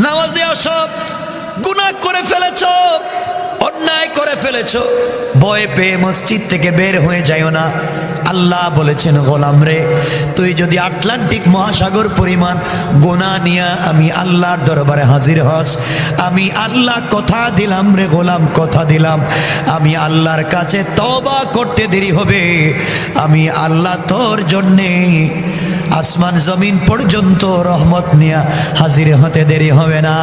নামাজে আসো, গুনাহ করে ফেলেছো, অন্যায় করে ফেলেছো, ভয় পেয়ে মসজিদ থেকে বের হয়ে যাইও না। আল্লাহ বলেছেন, গোলাম রে, তুই যদি আটলান্টিক মহাসাগর পরিমাণ গুনাহ নিয়ে আমি আল্লাহর দরবারে হাজির হস, আমি আল্লাহ কথা দিলাম রে গোলাম, কথা দিলাম, আমি আল্লাহর কাছে তওবা করতে দেরি হবে, আমি আল্লাহ তোর জন্যে আসমান জমিন পর্যন্ত রহমত নিয়ে হাজির হতে দেরি হবে না।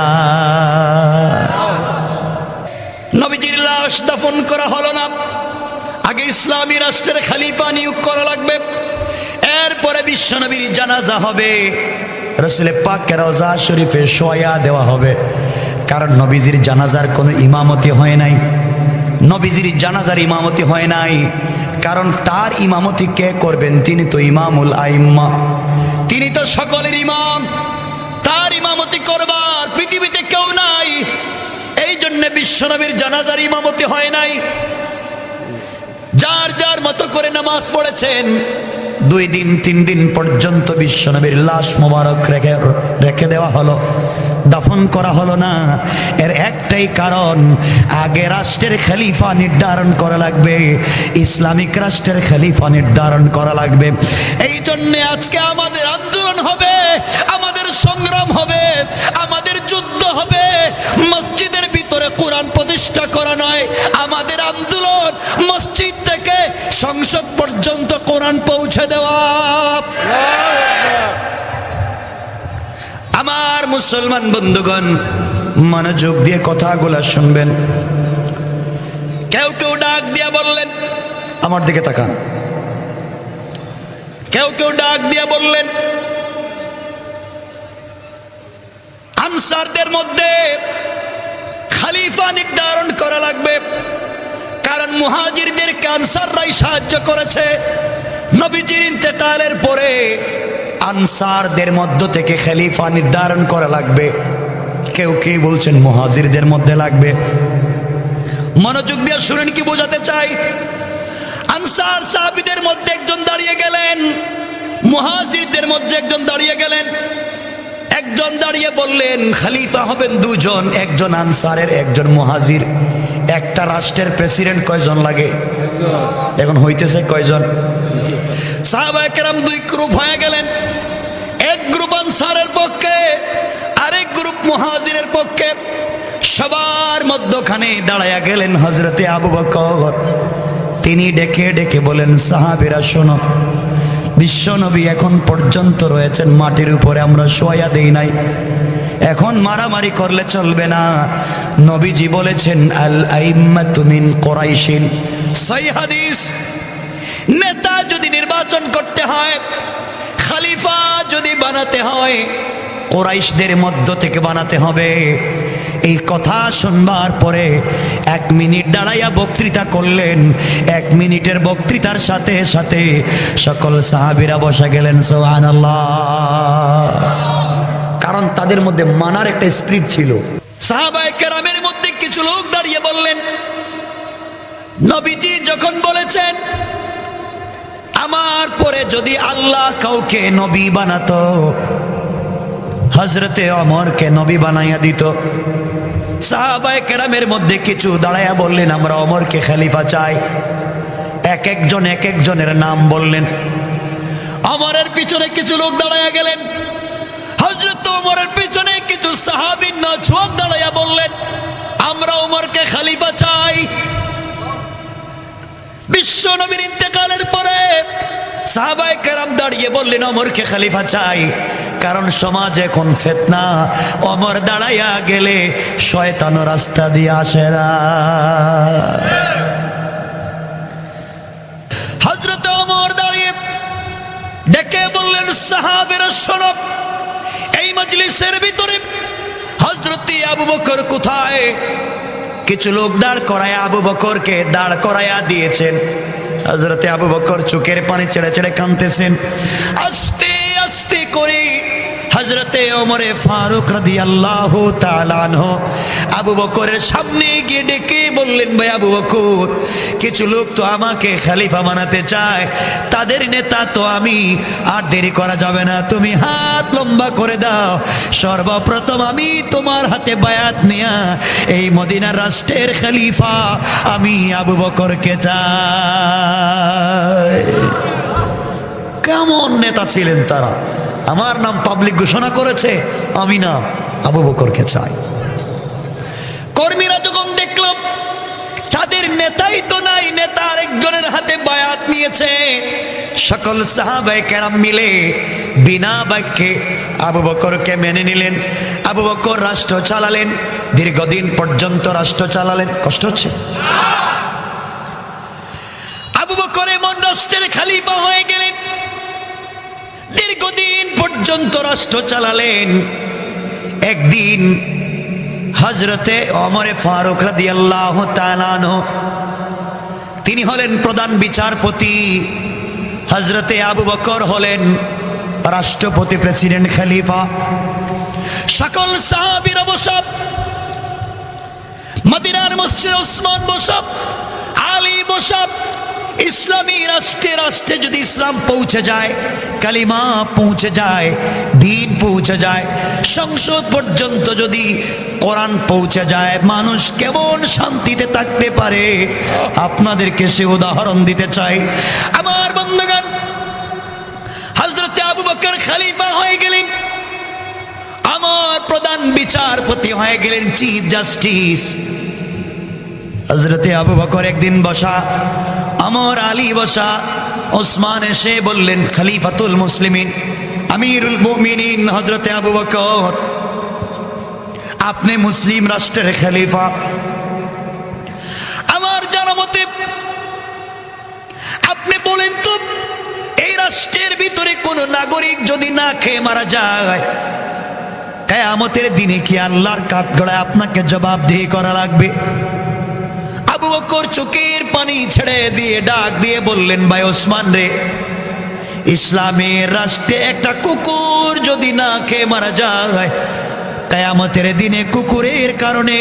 নবীজির লাশ দাফন করা হলো না, আগে ইসলামী রাষ্ট্রের খলিফা নিয়োগ করা লাগবে, এরপরে বিশ্বনবীর জানাজা হবে, রাসূল পাকের রওজা শরীফে শোয়া দেওয়া হবে। কারণ নবীজির জানাজার কোনো ইমামতি হয় নাই, নবীজির জানাজার ইমামতি হয় নাই, কারণ তার ইমামতি কে করবেন? তিনি তো ইমামুল আইম্মা, তিনি তো সকলের ইমাম, তার ইমামতি করবার পৃথিবীতে কেউ নাই। এই জন্য বিশ্বনবীর জানাজার ইমামতি হয় নাই। যার যার মতো করে নামাজ পড়েছেন, 2 দিন 3 দিন পর্যন্ত বিশ্বনবীর লাশ মোবারক রেখে দেওয়া হলো, দাফন করা হলো না। এর একটাই কারণ, আগে রাষ্ট্রের খলিফা নির্ধারণ করা লাগবে, ইসলামিক রাষ্ট্রের খলিফা নির্ধারণ করা লাগবে। এই জন্য আজকে আমাদের আন্দোলন হবে, আমাদের সংগ্রাম হবে, আমাদের যুদ্ধ হবে। মসজিদের ভিতরে কোরআন প্রতিষ্ঠা করা নয়, আমাদের আন্দোলন মসজিদ থেকে সংসদ পর্যন্ত কোরআন পৌঁছে দেওয়া। আমার মুসলমান বন্ধুগণ, মনোযোগ দিয়ে কথাগুলো শুনবেন। কেউ কেউ ডাক দিয়ে বললেন, আমার দিকে তাকান, কেউ কেউ ডাক দিয়ে বললেন, আনসারদের মধ্যে খলিফা নির্ধারণ করা লাগবে, কারণ মুহাজিরদেরকে আনসাররাই সাহায্য করেছে। নবীজির ইন্তেকালের পরে আনসারদের মধ্য থেকে খলিফা নির্ধারণ করা লাগবে। কেউ কেউ বলছেন মুহাজিরদের মধ্যে লাগবে। মনোযোগ দিয়ে শুনেন কি বোঝাতে চাই। আনসার সাহাবীদের মধ্যে একজন দাঁড়িয়ে গেলেন, মুহাজিরদের মধ্যে একজন দাঁড়িয়ে গেলেন। একজন দাঁড়িয়ে বললেন খলিফা হবেন 2 জন, একজন আনসারের একজন মুহাজির। একটা রাষ্ট্রের প্রেসিডেন্ট কয়জন লাগে? এখন হইতেছে কয়জন? সাহাবায়ে কেরাম 2 গ্রুপ হয়ে গেলেন, এক গ্রুপ আনসারের পক্ষে, আরেক গ্রুপ মুহাজিরের পক্ষে। সবার মধ্যখানে দাঁড়ায়া গেলেন হযরতে আবু বকর। তিনি ডেকে ডেকে বলেন, সাহাবীরা শোনো, বিশ্বনবী এখন পর্যন্ত রয়েছেন মাটির উপরে, আমরা শোয়া দেই নাই, এখন মারামারি করলে চলবে না। নবীজি বলেছেন, আল আইম্মাতু মিন কুরাইশিন, সহিহ হাদিস। নেতা যদি নির্বাচন করতে হয়, খলিফা যদি বানাতে হয়, কুরাইশদের মধ্য থেকে বানাতে হবে। এই কথা শুনবার পরে 1 মিনিট দাঁড়াইয়া বক্তৃতা করলেন। 1 মিনিটের বক্তৃতার সাথে সাথে সকল সাহাবীরা বসে গেলেন, সুবহানাল্লাহ। কারণ তাদের মধ্যে মানার একটা স্পিরিট ছিল। সাহাবায়ে কেরামের মধ্যে কিছু লোক দাঁড়িয়ে বললেন, নবীজি যখন বলেছেন আমার পরে যদি আল্লাহ কাউকে নবী বানাতো, হযরতে ওমরকে নবী বানাইয়া দিত। সাহাবায়ে কেরামের মধ্যে কিছু দাঁড়াইয়া বললেন, আমরা ওমরকে খলিফা চাই। এক একজনের নাম বললেন। ওমরের পিছনে কিছু লোক দাঁড়াইয়া গেলেন। হযরত ওমরের পিছনে কিছু সাহাবী নওজওয়ান দাঁড়াইয়া বললেন, আমরা ওমরকে খলিফা চাই। বিশ্ব নবীর ইন্তেকালের পরে সাহাবায়ে কেরাম দাঁড়িয়ে বললেন, ওমরকে খলিফা চাই, কারণ সমাজে এখন ফিতনা, ওমর দাঁড়াইয়া গেলে শয়তান রাস্তা দিয়ে আসে না। হযরত ওমর দাঁড়িয়ে ডেকে বললেন, সাহাবীরা শোনো, এই মজলিসের ভিতরে হযরত আবু বকর কোথায়? কিছু লোক দাঁড় করায়া আবু বকরকে দাঁড় করায়া দিয়েছেন। হযরতে আবু বকর চোখের পানি ছেড়ে ছেড়ে কাঁদতেছেন। আস্তে আস্তে করে হযরতে ওমরে ফারুক রাদিয়াল্লাহু তাআলা আনহু আবু বকরের সামনে গিয়ে ডেকে বললেন, ভাই আবু বকর, কিছু লোক তো আমাকে খলিফা বানাতে চায়, তাদের নেতা তো আমি, আর দেরি করা যাবে না, তুমি হাত লম্বা করে দাও, সর্বপ্রথম আমি তোমার হাতে বায়াত নিয়া এই মদিনা রাষ্ট্রের খলিফা আমি আবু বকরকে চাই। কেমন নেতা ছিলেন তারা! আমার নাম পাবলিক ঘোষণা করেছে, আমি না, আবু বকরকে চাই। কর্মীরা যখন দেখল তাদের নেতাই তো নাই, নেতা আরেকজনের হাতে বায়াত নিয়েছে, সকল সাহাবায়ে কেরাম মিলে বিনা বাক্যে আবু বকরকে মেনে নিলেন। আবু বকর রাষ্ট্র চালালেন, দীর্ঘদিন পর্যন্ত রাষ্ট্র চালালেন। কষ্ট হচ্ছে? আবু বকর এমন রাষ্ট্রের খলিফা হয়ে গেলেন, দীর্ঘদিন পর্যন্ত রাষ্ট্র চালালেন। একদিন হযরতে ওমরে ফারুক রাদিয়াল্লাহু তাআলা আনহু, তিনি হলেন প্রধান বিচারপতি, হযরতে আবু বকর হলেন রাষ্ট্রপতি, প্রেসিডেন্ট, খলিফা। সকল সাহাবীরা বসব, মদিনার মসজিদে ওসমান বসব, আলী বসব। ইসলামী রাষ্ট্রে যদি ইসলাম পৌঁছে যায়, কালিমা পৌঁছে যায়, দ্বীন পৌঁছে যায়, সংসদ পর্যন্ত যদি কোরআন পৌঁছে যায়, মানুষ কেমন শান্তিতে থাকতে পারে আপনাদেরকে সে উদাহরণ দিতে চাই। আমার বন্ধুগণ, হযরতে আবু বকর খলিফা হয়ে গেলেন, আমার প্রধান বিচারপতি হয়ে গেলেন, চিফ জাস্টিস। হযরতে আবু বকর একদিন বসা, আমার আলী বসা, ওসমান এসে বললেন, খলিফাতুল মুসলিমিন, আমিরুল মুমিনিন হযরতে আবু বকর, আপনি মুসলিম রাষ্ট্রের খলিফা। আমার জানা মতে আপনি বলেন তো, এই রাষ্ট্রের ভিতরে কোন নাগরিক যদি না খেয়ে মারা যায়, কিয়ামতের দিনে কি আল্লাহর কাঠগড়ায় আপনাকে জবাবদিহি করা লাগবে? আবু বকর চোখের পানি ছেড়ে দিয়ে ডাক দিয়ে বললেন, ভাই ওসমান রে, ইসলামের রাষ্ট্রে একটা কুকুর যদি না খেয়ে মারা যায়, কিয়ামতের দিনে কুকুরের কারণে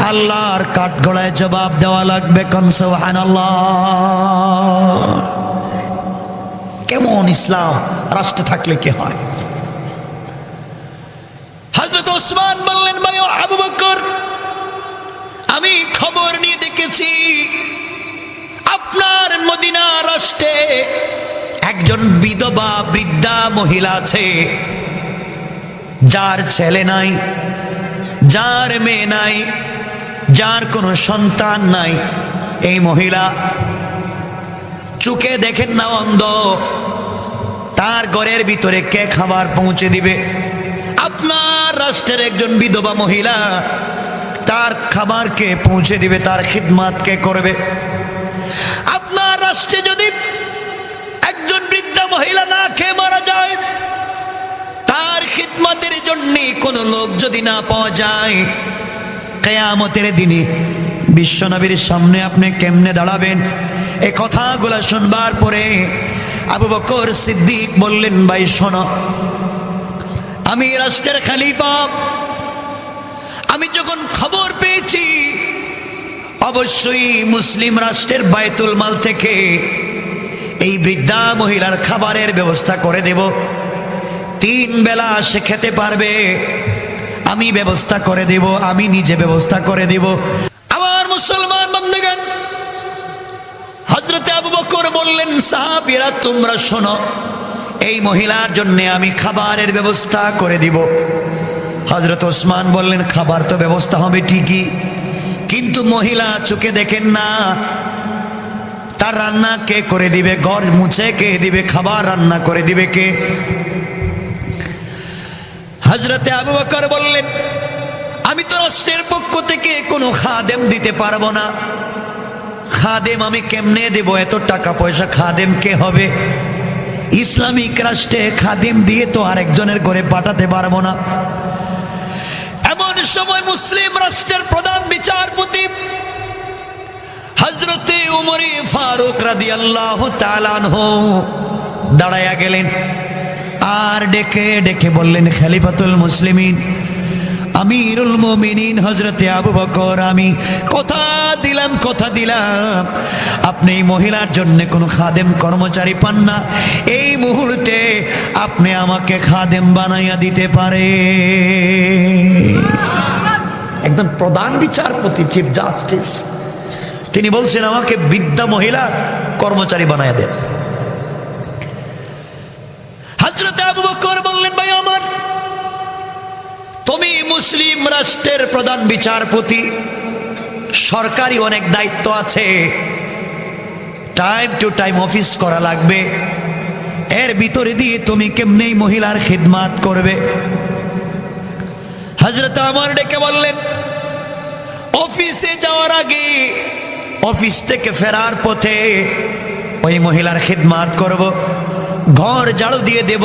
আল্লাহর কাঠগড়ায় জবাব দেওয়া লাগবে। কোন সুবহানাল্লাহ! কেমন ইসলাম রাষ্ট্রে থাকলে কি হয়? হযরত ওসমান বললেন, ভাই আবু বকর, আমি খবর নিয়ে দেখেছি আপনার মদিনা রাষ্ট্রে একজন বিধবা বৃদ্ধা মহিলা আছে, যার ছেলে নাই, যার মেয়ে নাই, যার কোনো সন্তান নাই। এই মহিলা চোখে দেখেন না, অন্ধ, তার ঘরের ভিতরে কে খাবার পৌঁছে দিবে? আপনার রাষ্ট্রের একজন বিধবা মহিলা, তার খাবার কে পৌঁছে দিবে? তার খিদমত কে করবে? আপনার রাষ্ট্রে যদি একজন বৃদ্ধা মহিলা না খেয়ে মারা যায়, তার খিদমতের জন্য কোনো লোক যদি না পাওয়া যায়, কিয়ামতের দিনে বিশ্বনবীর সামনে আপনি কেমনে দাঁড়াবেন? এই কথাগুলো শুনবার পরে আবু বকর সিদ্দিক বললেন, ভাই শোনো, আমি রাষ্ট্রের খলিফা, আমি যখন খবর পেয়েছি অবশ্যই মুসলিম রাষ্ট্রের বায়তুল মাল থেকে এই বৃদ্ধা মহিলার খাবারের ব্যবস্থা করে দেব, 3 বেলা সে খেতে পারবে, আমি ব্যবস্থা করে দেব, আমি নিজে ব্যবস্থা করে দেব। আমার মুসলমান বন্ধুগণ, হযরতে আবু বকর বললেন, সাহাবীরা তোমরা শোনো, এই মহিলার জন্য আমি খাবারের ব্যবস্থা করে দিব। হযরত ওসমান বললেন, খাবার তো ব্যবস্থা হবে ঠিকই, কিন্তু মহিলা চোখে দেখেন না, তার রান্না কে করে দিবে? ঘর মুছে কে দিবে? খাবার রান্না করে দিবে কে? হযরতে আবু বকর বললেন, আমি তো রাষ্ট্রের পক্ষ থেকে কোনো খাদেম দিতে পারবো না। খাদেম আমি কেমনে দেব? এত টাকা পয়সা খাদেম কে হবে? ইসলামিক রাষ্ট্রে খাদেম দিয়ে তো আরেকজনের ঘরে পাঠাতে পারবো না। এমন সময় মুসলিম রাষ্ট্রের প্রধান বিচারপতি হযরতে উমরে ফারুক রাদিয়াল্লাহু তাআলা আনহু দাঁড়ায়া গেলেন। আর ডেকে ডেকে বললেন, খলিফাতুল মুসলিমিন, আমিরুল মুমিনিন হযরতে আবু বকর, আমি কথা দিলাম আপনি এই মহিলার জন্য কোনো খাদেম কর্মচারী পান না, এই মুহূর্তে আপনি আমাকে খাদেম বানাইয়া দিতে পারে। একদম প্রধান বিচারপতি, চিফ জাস্টিস, তিনি বলছেন আমাকে বৃদ্ধা মহিলার কর্মচারী বানাইয়া দেন। হযরতে আবু বকর বললেন, ভাই আমার, তুমি মুসলিম রাষ্ট্রের প্রধান বিচারপতি, সরকারি অনেক দায়িত্ব আছে, টাইম টু টাইম অফিস করা লাগবে, এর ভিতরে দিয়ে তুমি কেমনে মহিলার খিদমাত করবে? হযরত ওমর ডেকে বললেন, অফিসে যাওয়ার আগে, অফিস থেকে ফেরার পথে ওই মহিলার খিদমাত করব, ঘর ঝাড়ু দিয়ে দেব,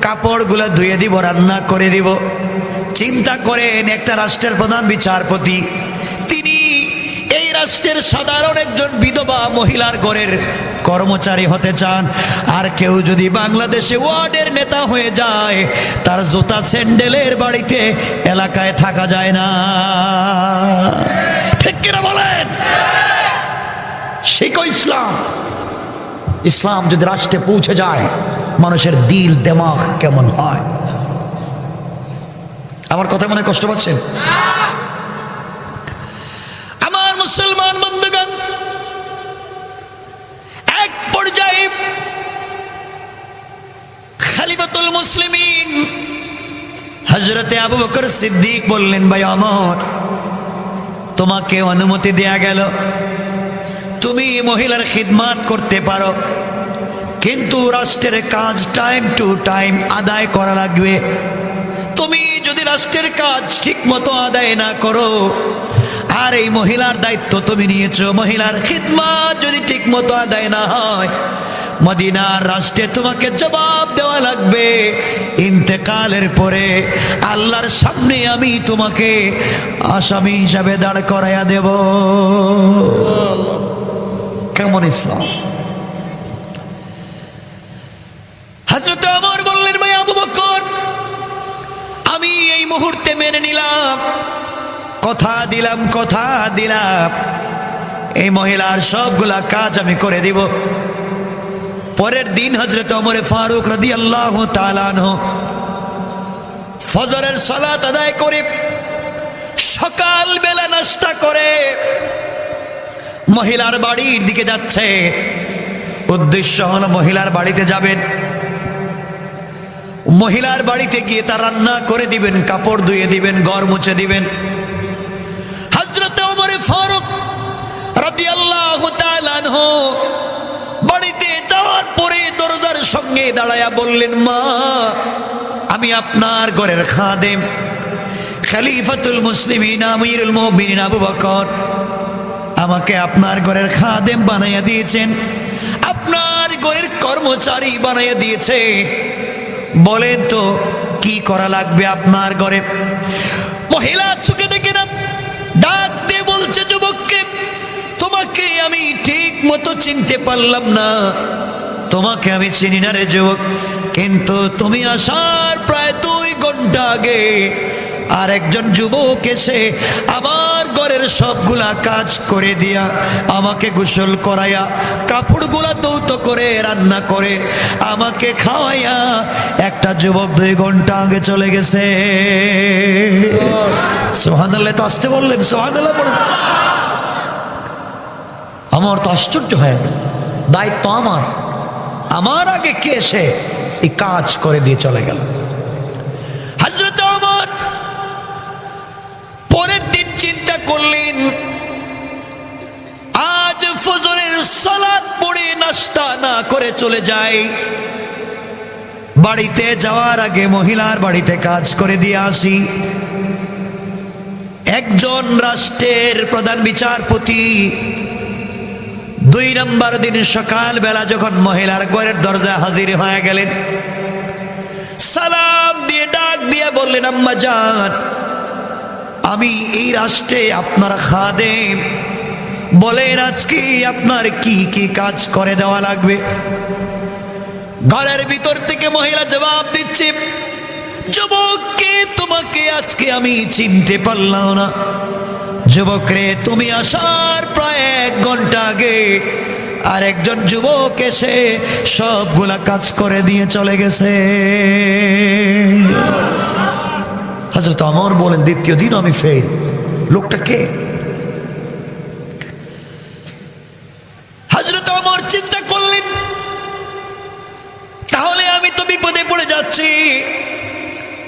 কাপড়গুলো ধুয়ে দিব, রান্না করে দিব। চিন্তা করেন, একটা রাষ্ট্রের প্রধান বিচারপতি, তিনি এই রাষ্ট্রের সাধারণ একজন বিধবা মহিলার ঘরের কর্মচারী হতে চান। আর কেউ যদি বাংলাদেশে ওয়ার্ডের নেতা হয়ে যায়, তার জুতা স্যান্ডেলের বাড়িতে এলাকায় থাকা যায় না, ঠিক কিনা বলেন? শিখো ইসলাম। ইসলাম যদি রাষ্ট্রে পৌঁছে যায়, মানুষের দিল দিমাগ কেমন হয়। আমার কথা মনে কষ্ট পাচ্ছেন? আমার মুসলমান বন্ধুগণ, এক পর্যায়ে খলিফাতুল মুসলিমিন হযরতে আবু বকর সিদ্দিক বললেন, ভাই ওমর, তোমাকে অনুমতি দেয়া গেল, তুমি মহিলার খিদমাত করতে পারো, কিন্তু রাষ্ট্রের কাজ টাইম টু টাইম আদায় করা লাগবে। তুমি যদি রাষ্ট্রের কাজ ঠিক মতো আদায় না করো, আর এই মহিলার দায়িত্ব তুমি নিয়েছো, মহিলার খিদমাত যদি ঠিক মতো আদায় না হয়, মদিনার রাষ্ট্রে তোমাকে জবাব দেওয়া লাগবে। ইন্তেকালের পরে আল্লাহর সামনে আমি তোমাকে আসামি হিসাবে দাঁড় করাইয়া দেব। কেমন ইসলাম! হযরত ওমর বললেন, ভাই আবু বকর, আমি এই মুহূর্তে মেনে নিলাম, কথা দিলাম, এই মহিলার সবগুলা কাজ আমি করে দিব। পরের দিন হযরত ওমর ফারুক রাদিয়াল্লাহু তাআলা আনহু ফজরের সালাত আদায় করে সকাল বেলা নাস্তা করে মহিলার বাড়ির দিকে যাচ্ছে। উদ্দেশ্য হলো মহিলার বাড়িতে যাবেন, মহিলার বাড়িতে গিয়ে তার রান্না করে দিবেন, কাপড় ধুয়ে দিবেন, ঘর মুছে দিবেন। হযরত ওমর ফারুক রাদিয়াল্লাহু তাআলা আনহু বাড়িতে যাওয়ার পরে দরজার সঙ্গে দাঁড়ায়া বললেন, মা, আমি আপনার ঘরের খাদেম, খলিফাতুল মুসলিমিন আমিরুল মুমিনিন আবু বকর আমাকে আপনার ঘরের খাদেম বানাইয়া দিয়েছেন, আপনার ঘরের কর্মচারী বানাইয়া দিয়েছে। বলেন তো কি করা লাগবে আপনার ঘরে? মহিলা চোখে দেখে না, ডাক দিয়ে বলছে, যুবককে, তোমাকে আমি ঠিক মতো চিনতে পারলাম না, তোমাকে আমি চিনি না রে যুবক, কিন্তু তুমি আসার প্রায় 2 ঘন্টা আগে আর একজন যুবক এসে আমার ঘরের সবগুলা কাজ করে দিয়া, আমাকে গোসল করাইয়া, কাপড়গুলা ধৌত করে, রান্না করে আমাকে খাওয়াইয়া একটা যুবক 2 ঘন্টা আগে চলে গেছে। সুবহানাল্লাহ। তো আসতে বললেন, সুবহানাল্লাহ বলেন। আমার তো আশ্চর্য হয়ে গেল, দায়িত্ব আমার আগে কে এসে এই কাজ করে দিয়ে চলে গেল। হযরত ওমর পরের দিন চিন্তা করলেন, আজ ফজরের সালাত পড়ে নাস্তা না করে চলে যাই, বাড়িতে যাওয়ার আগে মহিলার বাড়িতে কাজ করে দিয়ে আসি। একজন রাষ্ট্রের প্রধান বিচারপতি 2 নম্বর দিন সকাল বেলা যখন মহিলার ঘরের দরজা হাজির হয়ে গেলেন, সালাম দিয়ে ডাক দিয়ে বললেন, আম্মা জান, আমি এই রাষ্ট্রে আপনার খাদেম, বলেন আজকে আপনার কি কি কাজ করে দেওয়া লাগবে? ঘরের ভিতর থেকে মহিলা জবাব দিচ্ছে, যুবক কে তোমাকে আজকে আমি চিনতে পারলাম না। যুবক রে, তুমি আসার প্রায় 1 ঘন্টা আগে আর একজন যুবক এসে সবগুলা কাজ করে দিয়ে চলে গেছে। হযরত ওমর বলেন, দ্বিতীয় দিন আমি ফেল। লোকটা কে? হযরত ওমর চিন্তা করলেন, তাহলে আমি তো বিপদে পড়ে যাচ্ছি।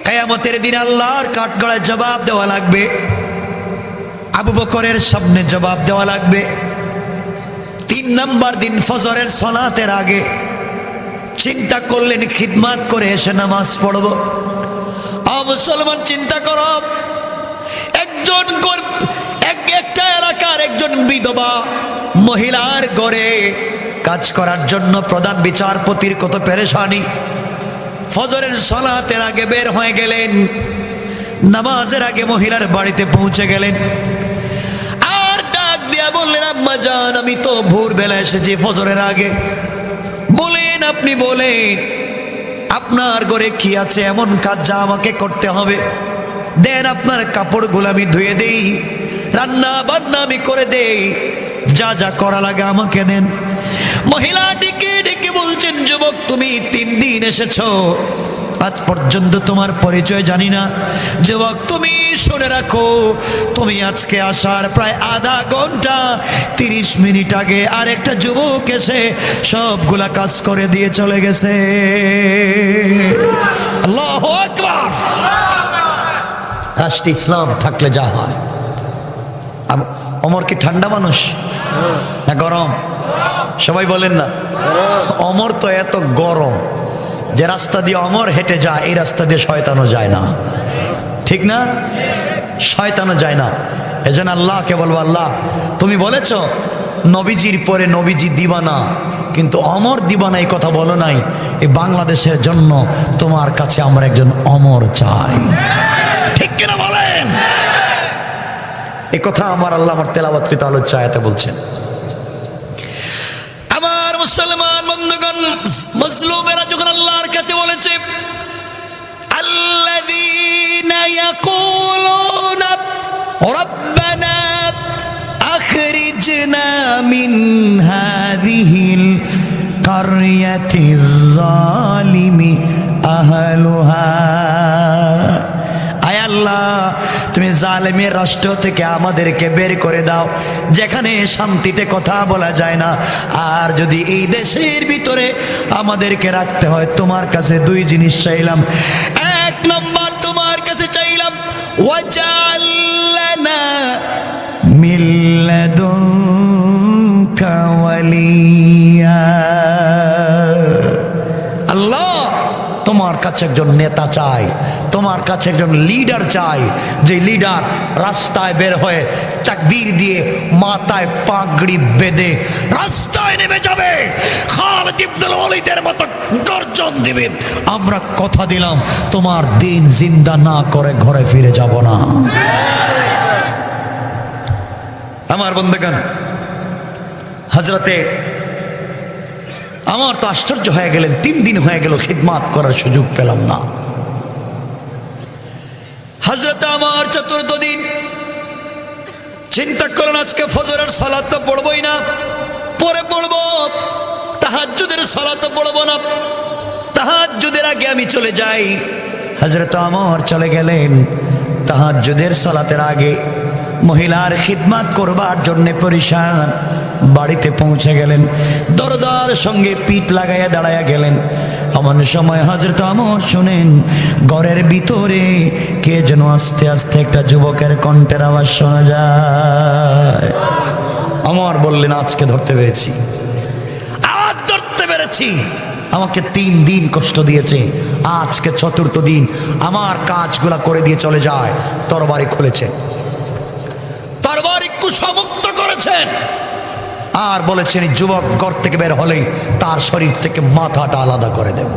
কিয়ামতের দিন আল্লাহর কাঠগড়ায় জবাব দেওয়া লাগবে, আবু বকরের সামনে জবাব দেওয়া লাগবে। 3 নম্বর দিন ফজরের সালাতের আগে চিন্তা করলেন খিদমত করে এসে নামাজ পড়ব। মুসলমান, চিন্তা করো, একটা এলাকার একজন বিধবা মহিলার ঘরে কাজ করার জন্য প্রধান বিচারপতির কত পেরেশানি। ফজরের সালাতের আগে বের হয়ে গেলেন, নামাজের আগে মহিলার বাড়িতে পৌঁছে গেলেন, আর ডাক দিয়া বললেন, আম্মা জান, আমি তো ভোরবেলা এসেছি ফজরের আগে। বলেন, আপনি বলেন আপনার ঘরে কি আছে এমন কাজ যা আমাকে করতে হবে? দেন আপনার কাপড়গুলো আমি ধুয়ে দেই, রান্না বান্না আমি করে দেই, যা যা করা লাগে আমাকে দেন। মহিলা ডেকে ডেকে বলছেন, যুবক তুমি 3 দিন এসেছো, আজ পর্যন্ত তোমার পরিচয় জানি না। যুবক, তুমি শুনে রাখো, তুমি আজকে আসার প্রায় আধা ঘন্টা 30 মিনিট আগে আরেকটা যুবক এসে সবগুলা কাজ করে দিয়ে চলে গেছে। আল্লাহু আকবার। রাষ্ট্র ইসলাম থাকলে যা হয়। ওমর কি ঠান্ডা মানুষ না গরম? সবাই বলেন না। ওমর তো এত গরম যে রাস্তা দিয়ে ওমর হেঁটে যায়, এই রাস্তা দিয়ে শয়তানও যায় না, ঠিক না? শয়তানও যায় না। এজন্য আল্লাহকে বলবো, আল্লাহ তুমি বলেছ নবীজির পরে নবীজি দিবানা, কিন্তু অমর দিবানা এই কথা বলো নাই। এই বাংলাদেশের জন্য তোমার কাছে আমরা একজন অমর চাই, ঠিক কিনা বলেন? এই কথা আমার আল্লাহ আমার তেলাওয়াতকৃত আলোচ্য আয়াতে বলছেন। আমার মুসলমান বন্ধুগণ, মজলুমেরা যখন আল্লাহর কাছে বলেছে, আল্লাযীনা ইয়াকুলুনা রাব্বানা আখরিজনা মিন হাযিহিল কারইয়াতিজ যালিমি আহলুহা। আয় আল্লাহ, তুমি জালেমের রাষ্ট্র থেকে আমাদেরকে বের করে দাও, যেখানে শান্তিতে কথা বলা যায় না। আর যদি এই দেশের ভিতরে আমাদেরকে রাখতে হয়, তোমার কাছে 2 জিনিস চাইলাম। 1 নম্বর, তোমার কাছে চাইলাম ওয়াজআল লানা মিন লাদুনকা ওয়ালিয়া। আল্লাহ, তোমার কাছে একজন নেতা চাই, তোমার কাছে একজন লিডার চাই, যে লিডার রাস্তায় বের হয়ে তাকবীর দিয়ে মাথায় পাগড়ি বেঁধে রাস্তায় নেমে যাবে, খালিদ ইবনুল ওয়ালিদের মতো গর্জন দিবে, আমরা কথা দিলাম তোমার দিন জিন্দা না করে ঘরে ফিরে যাব না। আমার বন্ধুগণ, হযরতে আমার তো আশ্চর্য হয়ে গেলেন, 3 দিন হয়ে গেল খিদমত করার সুযোগ পেলাম না। হযরত আমার 4th দিন চিন্তা করলেন, আজকে ফজরের সালাত তো পড়বই না, পরে পড়বো, তাহাজ্জুদের সালাত পড়বো না, তাহাজ্জুদের আগে আমি চলে যাই। হযরত আমার চলে গেলেন তাহাজ্জুদের সালাতের আগে, মহিলার খিদমত করবার জন্য পরিশান বাড়িতে পৌঁছে গেলেন, দরজার সঙ্গে পিঠ লাগাইয়া দাঁড়াইয়া গেলেন। এমন সময় হযরত ওমর শুনেন ঘরের ভিতরে কে যেন আস্তে আস্তে একটা যুবকের কণ্ঠের আওয়াজ শোনা যায়। ওমর বললেন, আজকে ধরতে পেরেছি, আজ ধরতে পেরেছি। আমাকে 3 দিন কষ্ট দিয়েছে, আজকে 4th দিন আমার কাজগুলা করে দিয়ে চলে যায়। তরবারি খুলেছেন, তরবারি কুশমুক্ত করেছেন, আর বলেছেন যুবক ঘর থেকে বের হলেই তার শরীর থেকে মাথাটা আলাদা করে দেব।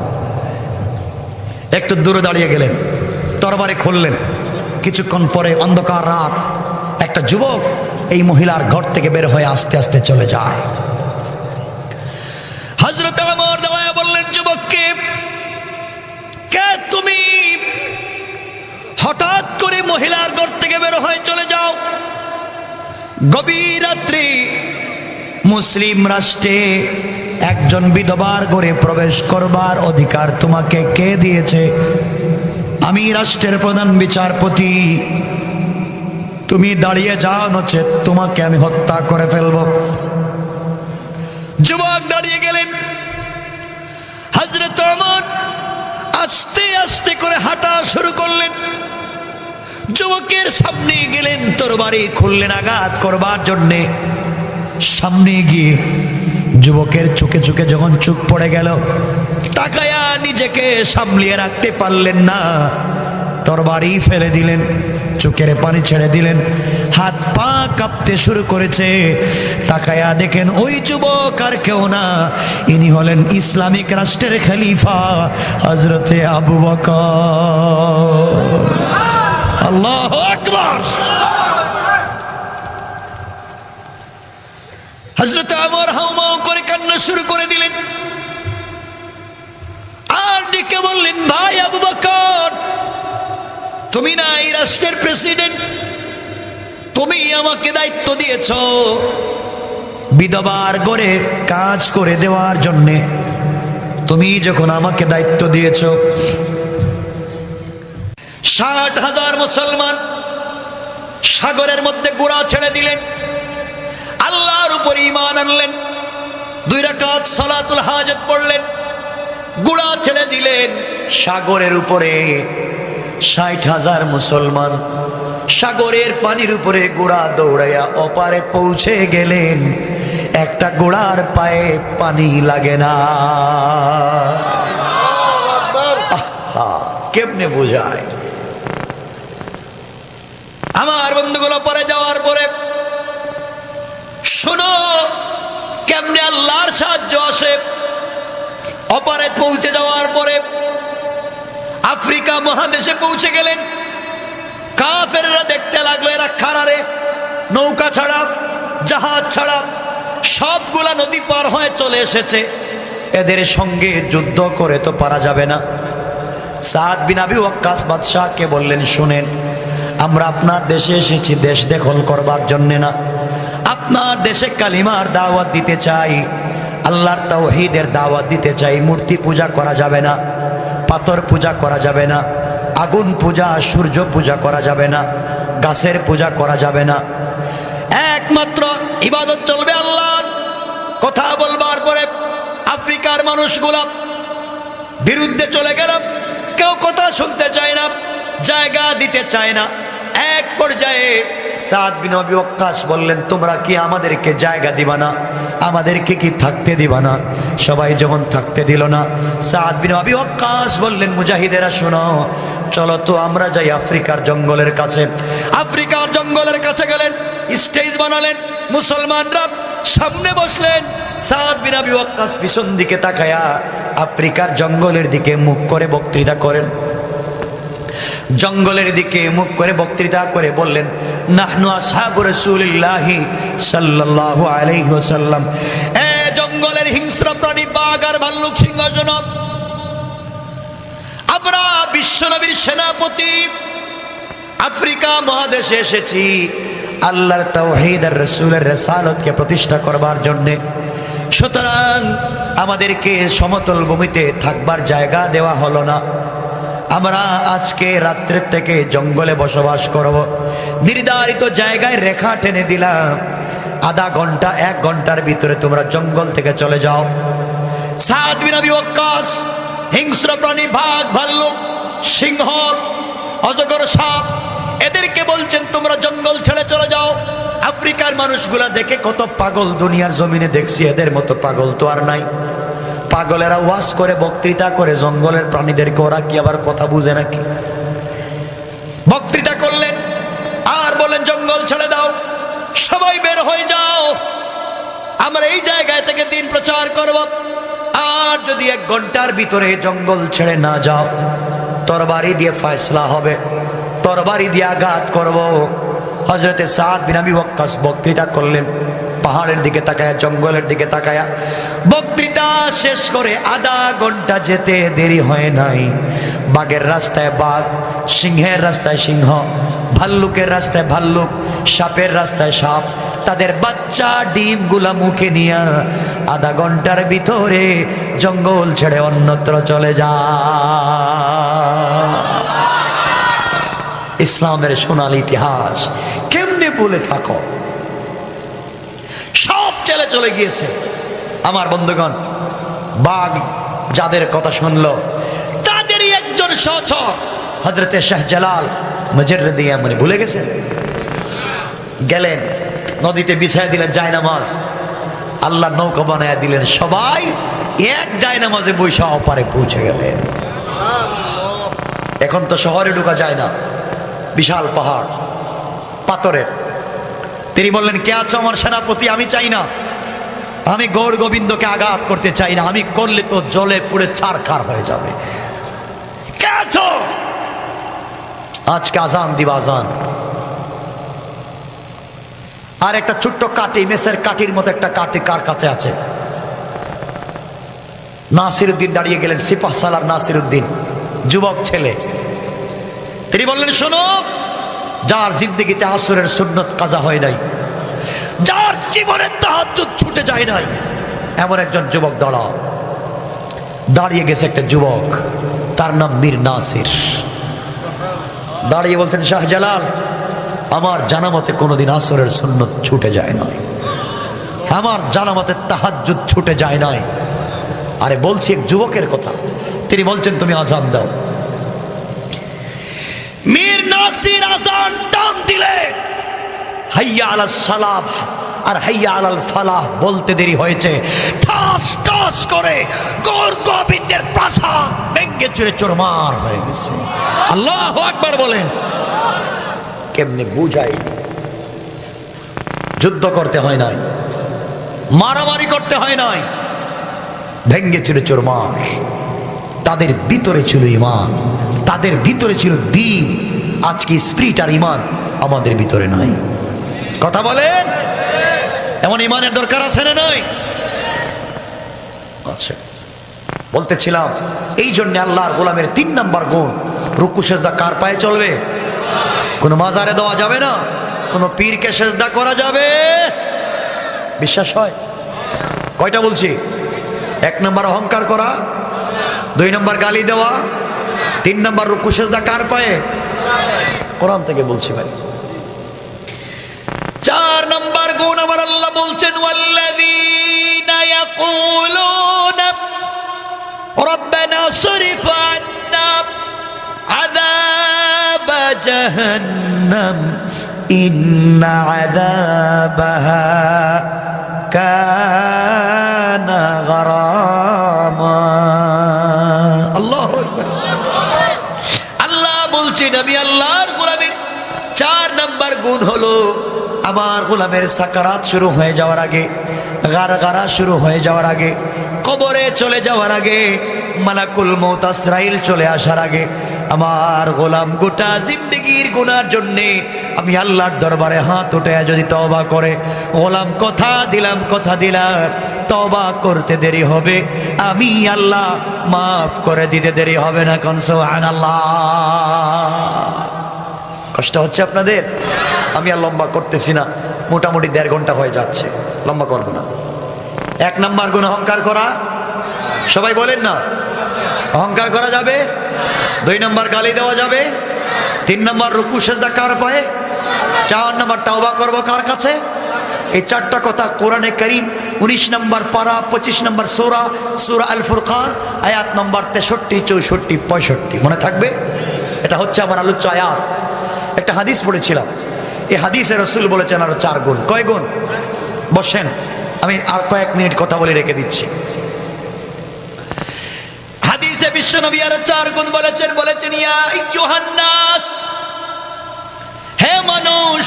একটু দূরে দাঁড়িয়ে গেলেন, তরবারি খুললেন। কিছুক্ষণ পরে অন্ধকার রাত, একটা যুবক এই মহিলার ঘর থেকে বের হয়ে আস্তে আস্তে চলে যায়। হযরত ওমর দাঁড়ায়া বললেন, যুবক হঠাৎ করে মহিলার ঘর থেকে বের হয়ে চলে যাও। গভীর রাত্রি মুসলিম রাষ্ট্রে একজন বিধবার ঘরে প্রবেশ করবার অধিকার তোমাকে কে দিয়েছে? আমি রাষ্ট্রের প্রধান বিচারপতি। তুমি দাঁড়িয়ে যাও, নচেত তোমাকে আমি হত্যা করে ফেলব। যুবক দাঁড়িয়ে গেলেন। হযরত ওমর আস্তে আস্তে করে হাঁটা শুরু করলেন। যুবকের সামনে গেলেন, তরবারি খুললেন আঘাত করবার জন্যে। সামনে গিয়ে যুবকের চোখে চোখে যখন চোখ পড়ে গেল, তাকায়া নিজেকে সামলিয়ে রাখতে পারলেন না, তরবারি ফেলে দিলেন, চোখের পানি ছেড়ে দিলেন, হাত পা কাঁপতে শুরু করেছে। তাকায়া দেখেন ওই যুবক আর কেউ না, ইনি হলেন ইসলামিক রাষ্ট্রের খলিফা হযরতে আবু বকর। আল্লাহু আকবার। হযরত ওমর হাউমাউ করে কান্না শুরু করে দিলেন, আর ডেকে বললেন, ভাই আবু বকর, তুমি না এই রাষ্ট্রের প্রেসিডেন্ট, তুমি আমাকে দায়িত্ব দিয়েছ বিধবার ঘরে কাজ করে দেওয়ার জন্যে। তুমি যখন আমাকে দায়িত্ব দিয়েছ, 60,000 মুসলমান সাগরের মধ্যে গোড়া ছেড়ে দিলেন, আল্লাহর উপর ঈমান আনলেন, 2 রাকাত সালাতুল হাজত পড়লেন, গোড়া ছেড়ে দিলেন। সাগরের উপরে 60,000 মুসলমান সাগরের পানির উপরে গোড়া দৌড়াইয়া ওপারে পৌঁছে গেলেন। একটা গোড়ার পায়ে পানি লাগে না। কেমনে বোঝায়? আমার বন্ধুগুলো পরে যাওয়ার পরে শোনো কেমনে আল্লাহর সাহায্য আসে। ওপারে পৌঁছে যাওয়ার পরে আফ্রিকা মহাদেশে পৌঁছে গেলেন। কাফেররা দেখতে লাগলো এরা খারারে, নৌকা ছাড়া জাহাজ ছাড়া সবগুলা নদী পার হয়ে চলে এসেছে, এদের সঙ্গে যুদ্ধ করে তো পারা যাবে না। সাদ বিন আবি ওয়াক্কাস বাদশাহকে বললেন, শুনেন, আমরা আপনার দেশে এসেছি দেশ দখল করবার জন্যে না, আপনার দেশে কালিমার দাওয়াত দিতে চাই, আল্লাহর তাওহীদের দাওয়াত দিতে চাই। মূর্তি পূজা করা যাবে না, পাথর পূজা করা যাবে না, আগুন পূজা সূর্য পূজা করা যাবে না, গাছের পূজা করা যাবে না, একমাত্র ইবাদত চলবে আল্লাহর। কথা বলবার পরে আফ্রিকার মানুষগুলা বিরুদ্ধে চলে গেল, কেউ কথা শুনতে চায় না, জায়গা দিতে চায় না। এক পর্যায়ে সাদ বিন আবি ওয়াক্কাস বললেন, তোমরা কি আমাদেরকে জায়গা দিবা না, আমাদেরকে কি থাকতে দিবা না? সবাই যখন থাকতে দিল না, সাদ বিন আবি ওয়াক্কাস বললেন, মুজাহিদেরা শোনো, চলো তো আমরা যাই আফ্রিকার জঙ্গলের কাছে। আফ্রিকার জঙ্গলের কাছে গেলেন, স্টেজ বানালেন, মুসলমানরা সামনে বসলেন, সাদ বিন আবি ওয়াক্কাস পিছন দিকে তাকায়া আফ্রিকার জঙ্গলের দিকে মুখ করে বক্তৃতা করেন। জঙ্গলের দিকে মুখ করে বক্তৃতা করে বললেন, নাহনু আসহাবু রাসূলিল্লাহি সাল্লাল্লাহু আলাইহি ওয়াসাল্লাম, এ জঙ্গলের হিংস্র প্রাণী বাঘ আর ভাল্লুক সিংহ জনক, আমরা বিশ্বনবীর সেনাপতি আফ্রিকা মহাদেশে এসেছি আল্লাহর তাওহীদ আর রাসূলের রিসালাতকে প্রতিষ্ঠা করবার জন্য। সুতরাং আমাদেরকে সমতল ভূমিতে থাকবার জায়গা দেওয়া হলো না, আমরা আজকে রাত্রের থেকে জঙ্গলে বসবাস করব। নির্ধারিত জায়গায় রেখা টেনে দিলাম, আধা ঘন্টা 1 ঘন্টার ভিতরে তোমরা জঙ্গল থেকে চলে যাও। সাদ বিন আবি ওয়াক্কাস হিংস্র প্রাণী বাঘ ভাল্লুক সিংহ অজগর সাপ এদেরকে বলছেন, তোমরা জঙ্গল ছেড়ে চলে যাও। আফ্রিকার মানুষগুলা দেখে কত পাগল দুনিয়ার জমিনে দেখছি, এদের মতো পাগল তো আর নাই। পাগলেরা ওয়াজ করে বক্তৃতা করে জঙ্গলের প্রাণীদেরকে, ওরা কি আবার কথা বুঝে নাকি? বক্তৃতা করলেন আর বলেন, জঙ্গল ছেড়ে দাও, সবাই বের হয়ে যাও, আমরা এই জায়গায় থেকে দিন প্রচার করব। আর যদি 1 ঘন্টার ভিতরে জঙ্গল ছেড়ে না যাও, তরবারি দিয়ে ফয়সালা হবে, তরবারি দিয়ে আঘাত করব। হযরতে সাদ বিন আবি ওয়াক্কাস বক্তৃতা করলেন, পাহাড়ের দিকে তাকায়া, জঙ্গলের দিকে তাকায়া বক্তৃতা শেষ করে আধা ঘন্টা যেতে দেরি হয় নাই, বাঘের রাস্তায় বাঘ, সিংহের রাস্তায় সিংহ, ভাল্লুকের রাস্তায় ভাল্লুক, সাপের রাস্তায় সাপ, তাদের বাচ্চা ডিমগুলা মুখে নিয়ে আধা ঘন্টার ভিতরে জঙ্গল ছেড়ে অন্যত্র চলে যায়। ইসলামের সোনালী ইতিহাস কেমনে বলে থাকো, সব চলে গিয়েছে। আমার বন্ধুগণ, বাঘ যাদের কথা শুনলো তাদেরই একজন সহচর হযরতে শাহজালাল মুজাররিদি এমনি ভুলে গেছেন। গেলেন নদীতে বিছায় দিলেন জায়নামাজ, আল্লাহ নৌকা বানায় দিলেন, সবাই এক জায়নামাজে বৈশা ওপারে পৌঁছে গেলেন। এখন তো শহরে ঢোকা যায় না, বিশাল পাহাড় পাথরের। তিনি বললেন, কে আছো আমার সেনাপতি? আমি চাই না, আমি গৌর গোবিন্দকে আঘাত করতে চাই না, আমি করলে তো জলে পুড়ে ছারখার হয়ে যাবে। কে আছো? আজকে আজান দিবা, আজান। আর একটা ছোট্ট কাঠি, মেসের কাঠির মতো একটা কাঠি কার কাছে আছে? নাসিরউদ্দিন দাঁড়িয়ে গেলেন, সিপাহ সালার নাসিরউদ্দিন, যুবক ছেলে। তিনি বললেন, শোনো, যার জিন্দেগিতে আসরের সুন্নত কাজা হয় নাই, যার জীবনে তাহাজ্জুদ ছুটে যায় নাই, এমন একজন যুবক দাঁড়িয়ে গেছে। একটা যুবক, তার নাম মীর নাসির। দাঁড়িয়ে বলছেন, শাহজালাল, আমার জানামতে কোনোদিন আসরের সুন্নত ছুটে যায় নাই, আমার জানামতে তাহাজ্জুদ ছুটে যায় নাই। আরে বলছি এক যুবকের কথা। তিনি বলছেন, তুমি আজান দাও। মীর নাসির আজান টান দিলেন, হাইয়া আলাস সালাহ আর হাইয়া আলাল ফালাহ বলতে দেরি হয়েছে, ঠাস ঠাস করে গৌর গোবিন্দের প্রাসাদ ভেঙে চুরে চুরমার হয়ে গেছে। আল্লাহু আকবার বলেন। কেমনে বুঝাই? যুদ্ধ করতে হয় নাই, মারামারি করতে হয় নাই, ভেঙে চুরে চুরমার। তাদের ভিতরে ছিল ঈমান, তাদের ভিতরে ছিল দ্বীন। আজকে স্পিরিট আর ঈমান আমাদের ভিতরে নাই। কথা বলেন, এমন ঈমানের দরকার আছে না নাই? আচ্ছা, বলতেছিলাম, এই জন্য আল্লাহর গোলামের 3 নাম্বার গুণ, রুকু সেজদা কার পায়ে চলবে? কোনো মাজারে দেওয়া যাবে না, কোনো পীরকে সেজদা করা যাবে? বিশ্বাস হয়? কয়টা বলছি? 1 নাম্বার অহংকার করা, 2 নাম্বার গালি দেওয়া, 3 নাম্বার রুকু সেজদা কার পায়ে? কোরআন থেকে বলছি ভাই। 4 নাম্বার গুণ আমার আল্লাহ বলছেন, ওয়াল্লাযীনা ইয়াকুলুনা রাব্বানা সরিফ আন্না আযাব জাহান্নাম ইন্না আযাবাহা কানা গারামা। আল্লাহু আকবার। আল্লাহ বলছেন, আমি আল্লাহর গোলামের 4 নাম্বার গুণ হলো, আমার গোলামের সাকারাত শুরু হয়ে যাওয়ার আগে, গারগারা শুরু হয়ে যাওয়ার আগে, কবরে চলে যাওয়ার আগে, মালাকুল মউত আজরাইল চলে আসার আগে, আমার গোলাম গোটা জিন্দেগির গুনার জন্যে আমি আল্লাহর দরবারে হাত উঠে যদি তওবা করে, গোলাম কথা দিলাম তওবা করতে দেরি হবে, আমি আল্লাহ মাফ করে দিতে দেরি হবে না। কোন সুবহানাল্লাহ। কষ্ট হচ্ছে আপনাদের? আমি আর লম্বা করতেছি না, মোটামুটি 1.5 ঘন্টা হয়ে যাচ্ছে, লম্বা করবো না। 1 নাম্বার গুণ অহংকার করা, সবাই বলেন না, অহংকার করা যাবে? 2 নাম্বার গালি দেওয়া যাবে? 3 নাম্বার রুকু সেজদা কার পায়ে? 4 নাম্বার তওবা করব কার কাছে? এই 4টা কথা কোরআনে কারীম 19 নাম্বার পারা 25 নাম্বার সূরা আল ফুরকান আয়াত নাম্বার 63, 64, 65 মনে থাকবে? এটা হচ্ছে আমার আলোচ্য আয়াত। একটা হাদিস পড়েছিলাম, এই হাদিসে রাসূল বলেছেন আরো 4 গুণ। কয় গুণ? বসেন, আমি আর কয়েক মিনিট কথা বলে রেখে দিচ্ছি। হাদিসে বিশ্বনবী আরো 4 গুণ বলেছেন। ইয়া আইয়ুহান নাস, হে মানুষ,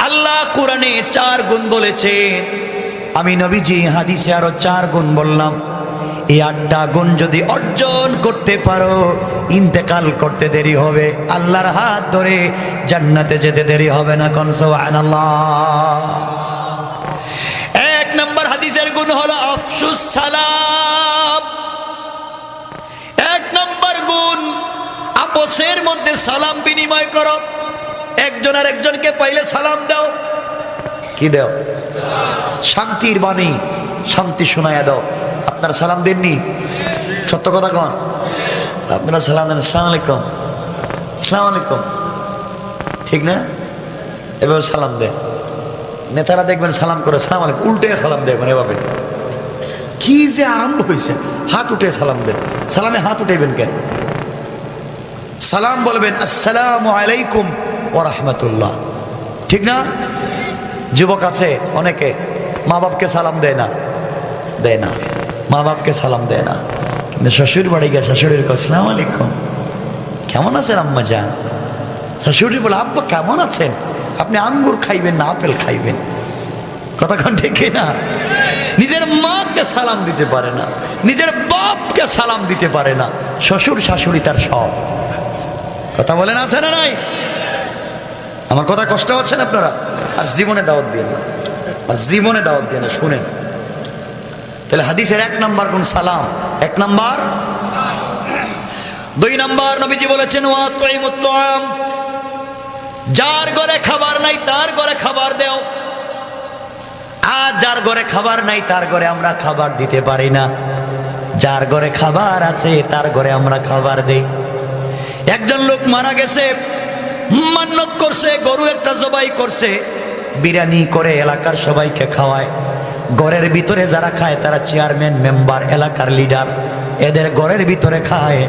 আল্লাহ কোরআনে 4 গুণ বলেছেন, আমি নবীজি হাদিসে আরো 4 গুণ বললাম। এই 8টা গুণ যদি অর্জন করতে পারো, ইন্তেকাল করতে দেরি হবে, আল্লাহর হাত ধরে জান্নাতে যেতে দেরি হবে না। কোন সুবহানাল্লাহ। 1 নাম্বার হাদিসের গুণ হলো আফশুস সালাম। 1 নাম্বার গুণ, আপোষের মধ্যে সালাম বিনিময় করো, একজন আর একজনকে পাইলে সালাম দাও। কি দাও? শান্তির বাণী, শান্তি শোনায়া দাও। আপনারা সালাম দেননি? সত্য কথা কন, আপনারা সালাম দেন। আসসালামু আলাইকুম, আসসালামু আলাইকুম, ঠিক না? এভাবে সালাম দেয় নেতারা, দেখবেন সালাম করে সালাম আলাইকুম, উল্টে সালাম দেখবেন এভাবে। কি যে আরম্ভ হয়েছে, হাত উঠে সালাম দেয়। সালামে হাত উঠাইবেন কেন? সালাম বলবেন আসসালামু আলাইকুম ওয়া রাহমাতুল্লাহ, ঠিক না? যুবক আছে অনেকে মা বাপকে সালাম দেয় না, দেয় না, মা বাপকে সালাম দেয় না, কিন্তু শ্বশুর বাড়ি গিয়ে শাশুড়ির কয় আসসালামু আলাইকুম, কেমন আছেন আম্মা জান? শাশুড়ি বলে আব্বা কেমন আছেন? আপনি আঙ্গুর খাইবেন না আপেল খাইবেন? কতক্ষণ ঠিক না? নিজের মাকে সালাম দিতে পারে না, নিজের বাপকে সালাম দিতে পারে না, শ্বশুর শাশুড়ি তার সব। কথা বলেন আছে না নাই? আমার কথা কষ্ট হচ্ছে না আপনারা? আর জীবনে দাওয়াত দিয়ে না, আর জীবনে দাওয়াত দিয়ে না, শুনেন। তাহলে হাদিসের 1 নাম্বার গুণ সালাম, 1 নাম্বার। 2 নাম্বার নবীজি বলেছেন ওয়া তুইমুত তুআম, যার ঘরে খাবার নাই তার ঘরে খাবার দাও। আর যার ঘরে খাবার নাই তার ঘরে আমরা খাবার দিতে পারি না, যার ঘরে খাবার আছে তার ঘরে আমরা খাবার দেই। একজন লোক মারা গেছে, মান্নত করছে, গরু একটা জবাই করছে, বিরিয়ানি করে এলাকার সবাইকে খাওয়ায়। ঘরের ভিতরে যারা খায় তারা চেয়ারম্যান, মেম্বার, এলাকার লিডার, এদের ঘরের ভিতরে খায়,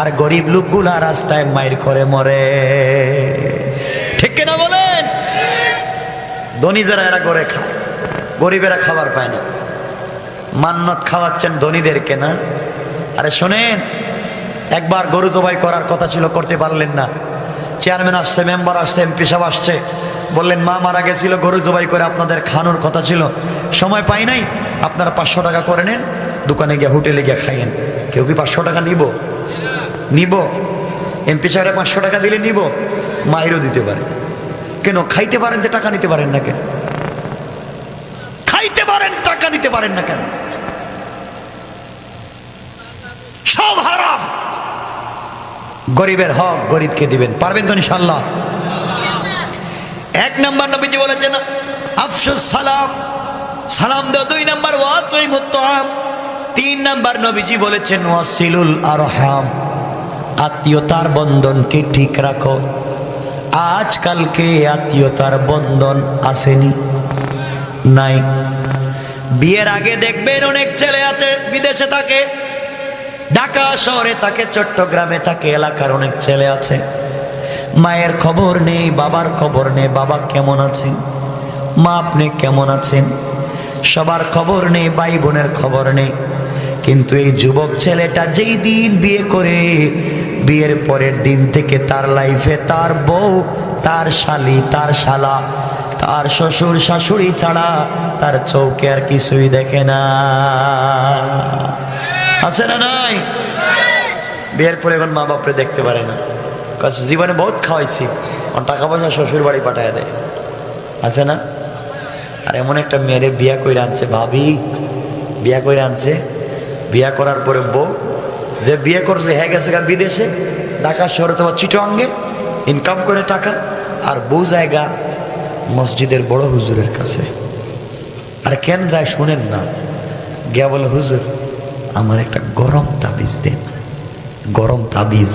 আর গরিব লোকগুলা রাস্তায় মাইর করে মরে। ঠিক কিনা বলেন? ধনী যারা এরা ঘরে খায়, গরিবেরা খাবার পায় না। মান্নত খাওয়াচ্ছেন ধনীদেরকে না? আরে শোনেন, একবার গরু জবাই করার কথা ছিল, করতে পারলেন না। চেয়ারম্যান আসছে, মেম্বার আসছে, এমপি সাহেব আসছে, বললেন মা মারা গেছিল, গরু জবাই করে আপনাদের খানোর কথা ছিল, সময় পাই নাই, আপনারা 500 টাকা করে নেন, দোকানে গিয়ে হোটেলে গিয়ে খাইয়েন। কেউ কি 500 টাকা নিব? নিব? এমপি সাহেবের 500 টাকা দিলে নিব? মাইরও দিতে পারে। কেন? খাইতে পারেন তো টাকা নিতে পারেন না কেন? খাইতে পারেন, টাকা নিতে পারেন না কেন? সব হারাম। গরিবের হক গরিবকে দিবেন, পারবেন তো ইনশাআল্লাহ? 1 নাম্বার নবীজি বলেছেন আফশুস সালাম, সালাম দাও। 2 নাম্বার ওয়া তুইমুত তুআম। 3 নাম্বার নবীজি বলেছেন ওয়াসিলুল আরহাম, আত্মীয়তার বন্ধনকে ঠিক রাখো। আজকালকে আত্মীয়তার বন্ধন আসেনি, নাই। বিয়ের আগে দেখবেন অনেক ছেলে আছে বিদেশে থাকে, ঢাকা শহরে থাকে, চট্টগ্রামে থাকে, এলাকার অনেক ছেলে আছে, মায়ের খবর নেই, বাবার খবর নেই, বাবা কেমন আছেন, মা আপনি কেমন আছেন, সবার খবর নেই, ভাই বোনের খবর নেই। কিন্তু এই যুবক ছেলেটা যেই দিন বিয়ে করে, বিয়ের পরের দিন থেকে তার লাইফে তার বউ, তার শালি, তার শালা, তার শ্বশুর শাশুড়ি ছাড়া তার চৌকে আর কিছুই দেখে না। আছে না নাই? বিয়ের পরে এখন মা বাপরে দেখতে পারে না, জীবনে বহুত খাওয়াইছি, টাকা পয়সা শ্বশুর বাড়ি পাঠায় দেয়। আছে না? আর এমন একটা মেয়েরে বিয়া করে আনছে, ভাবি বিয়া করে আনছে, বিয়া করার পরে বউ যে বিয়ে করছে হ্যাঁ গেছে বিদেশে, ঢাকা শহরে তোমার চিটাগাঙ্গে ইনকাম করে টাকা, আর বউ জায়গা মসজিদের বড় হুজুরের কাছে। আর কেন যায় শুনেন না, গিয়া বলে হুজুর আমার একটা গরম তাবিজ দেন, গরম তাবিজ।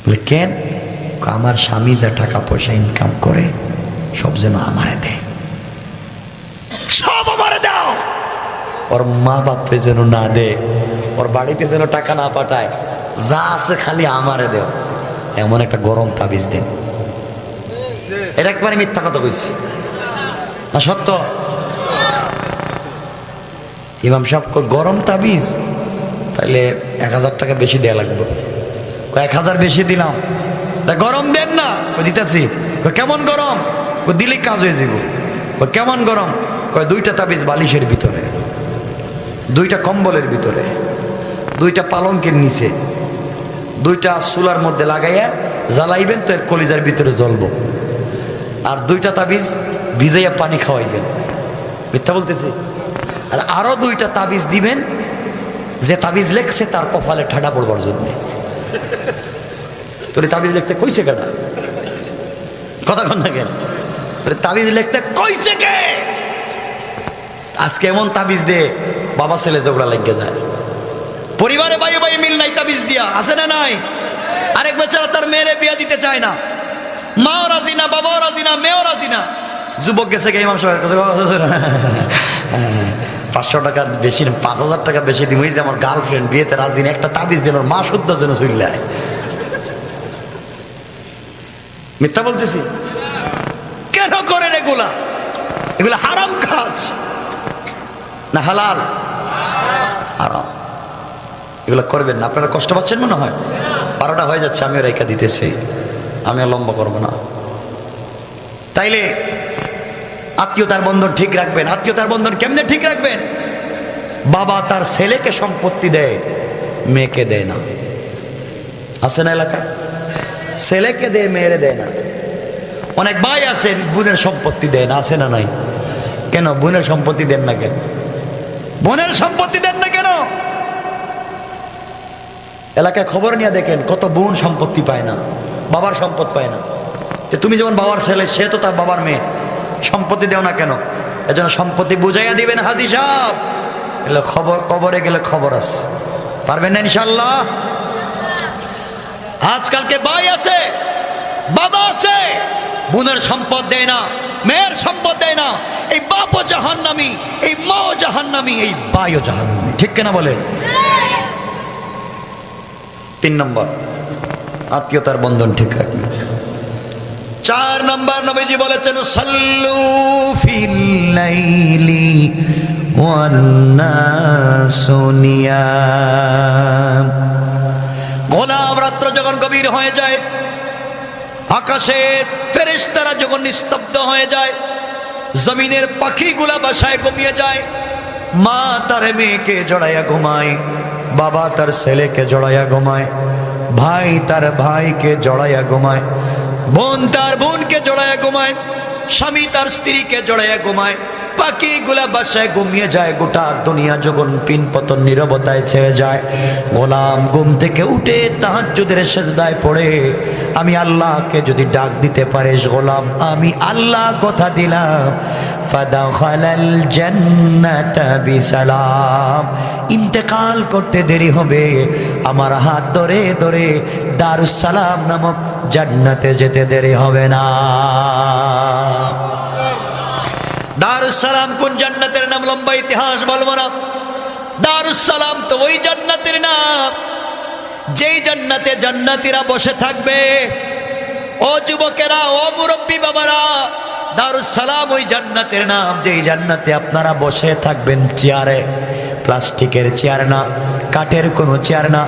বলে কেন? আমার স্বামী যা টাকা পয়সা ইনকাম করে সব যেন আমারে দেয়, সব আমারে দাও, ওর মা বাপকে যেন না দে, ওর বাড়িতে যেন টাকা না পাঠায়, যা আছে খালি আমারে দেও, এমন একটা গরম তাবিজ দেন। এটা একবারে মিথ্যা কথা কইছি না সত্য? ইমাম সাহেব গরম তাবিজ, তাহলে 1000 টাকা বেশি দেয়া লাগবে। 1000 বেশি দিলাম, গরম দেন না? দিতেছি। কেমন গরম? দিলে কাজ হয়ে যাব। কেমন গরম? 2টা তাবিজ বালিশের ভিতরে, 2টা কম্বলের ভিতরে, 2টা পালঙ্কের নিচে, 2টা চুলার মধ্যে লাগাইয়া জ্বালাইবেন তো এর কলিজার ভিতরে জ্বলবো, আর 2টা তাবিজ ভিজাইয়া পানি খাওয়াইবেন। মিথ্যা বলতেছি? আর আরো 2টা তাবিজ দিবেন, যে তাবিজ লেখছে তার কপালে ঠাডা পড়বার জন্য। তোর তাবিজ লিখতে কইছে কেনা? কথা কন না কেন? তোর তাবিজ লিখতে কইছে কে? আজকে এমন তাবিজ দে বাবা ছেলে ঝগড়া লেগে যায়, পরিবারে ভাই ভাই মিল নাই তাবিজ দিয়া, আছে না নাই? আরেক বেচারা তার মেয়েরে বিয়া দিতে চায় না, মাও রাজি না, বাবাও রাজি না, মেয়েও রাজি না। যুবক গেছে গে ইমাম সাহেবের কাছে, 500 টাকা বেশি, 5000 টাকা বেশি দিব, এই যে আমার গার্লফ্রেন্ড বিয়েতে রাজি না, একটা তাবিজ দিন, ওর মা শুদ্ধ যেন চলে। মিথ্যা বলতেছি? কেন করেন এগুলা? এগুলা হারাম কাজ না হালাল? হারাম। এগুলো করবেন না। আপনারা কষ্ট পাচ্ছেন মনে হয়? 12টা হয়ে যাচ্ছে, আমিও রেখা দিতেছি, আমি আর লম্বা করবো না। তাইলে আত্মীয়তার বন্ধন ঠিক রাখবেন। আত্মীয়তার বন্ধন কেমনে ঠিক রাখবেন? বাবা তার ছেলেকে সম্পত্তি দেয়, মেয়েকে দেয় না। আছে না এলাকায়? ছেলেকে দেয়, মেয়েরে দেয় না। অনেক ভাই আছেন বোনের সম্পত্তি দেয় না, আছে না নাই? কেন বোনের সম্পত্তি দেন না কেন? বোনের সম্পত্তি দেন না কেন? এলাকায় খবর নিয়ে দেখেন কত বোন সম্পত্তি পায় না, বাবার সম্পদ পায় না। তুমি যেমন বাবার ছেলে, সে তো তার বাবার মেয়ে, সম্পত্তি দেও না কেন? এজন্য সম্পত্তি বুঝাইয়া দিবেন হাজি সাহেব। এলে খবর, কবরে গেলে খবর আছে, পারবেন না ইনশাল্লাহ? আজকালকে ভাই আছে, বাবা আছে, বোনের সম্পদ দেয় না, মেয়ের সম্পদ দেয় না। এই বাপও জাহান্নামী, এই মাও জাহান্নামী, এই ভাইও জাহান্নামী। ঠিক কিনা বলেন? 3 নম্বর, আত্মীয়তার বন্ধন ঠিক রাখবেন। 4 নম্বর, নবীজি বলেছেন সাল্লু ফিল লাইলি ওয়ান নাসু নিয়াম। গোলাম রাত্র যখন গভীর হয়ে যায়, আকাশের ফেরেশতারা যখন নিস্তব্ধ হয়ে যায়, জমিনের পাখিগুলা বাসায় ঘুমিয়ে যায়, মা তার মেয়েকে জড়াইয়া ঘুমায়, বাবা তার ছেলেকে জড়াইয়া ঘুমায়, ভাই তার ভাইকে জড়াইয়া ঘুমায়, বোন তার বোনকে জড়াইয়া ঘুমায়, স্বামী তার স্ত্রীকে জড়াইয়া ঘুমায়, পাখিগুলা বাসায় ঘুমিয়ে যায়। গোটা দুনিয়া যখন পিনপতন নীরবতায় ছেয়ে যায়, গোলাম ঘুম থেকে উঠে তাহাজ্জুদের সিজদায় পড়ে, আমি আল্লাহকে যদি ডাক দিতে পারিস গোলাম, আমি আল্লাহ কথা দিলাম, ফাদাখালাল জান্নাতা বিসালাম, ইন্তেকাল করতে দেরি হবে, আমার হাত ধরে ধরে দারুস সালাম নামক জান্নাতে যেতে দেরি হবে না। দারুস সালাম কোন জান্নাতের নাম? লম্বা ইতিহাস বলবো না। দারুস সালাম তো ওই জান্নাতের নাম যেই জান্নাতে জান্নাতীরা বসে থাকবে। ও যুবকেরা, ও মুরব্বী বাবারা, দারুস সালাম ওই জান্নাতের নাম যেই জান্নাতে আপনারা বসে থাকবেন চেয়ারে, প্লাস্টিকের চেয়ার না, কাঠের কোনো চেয়ার না,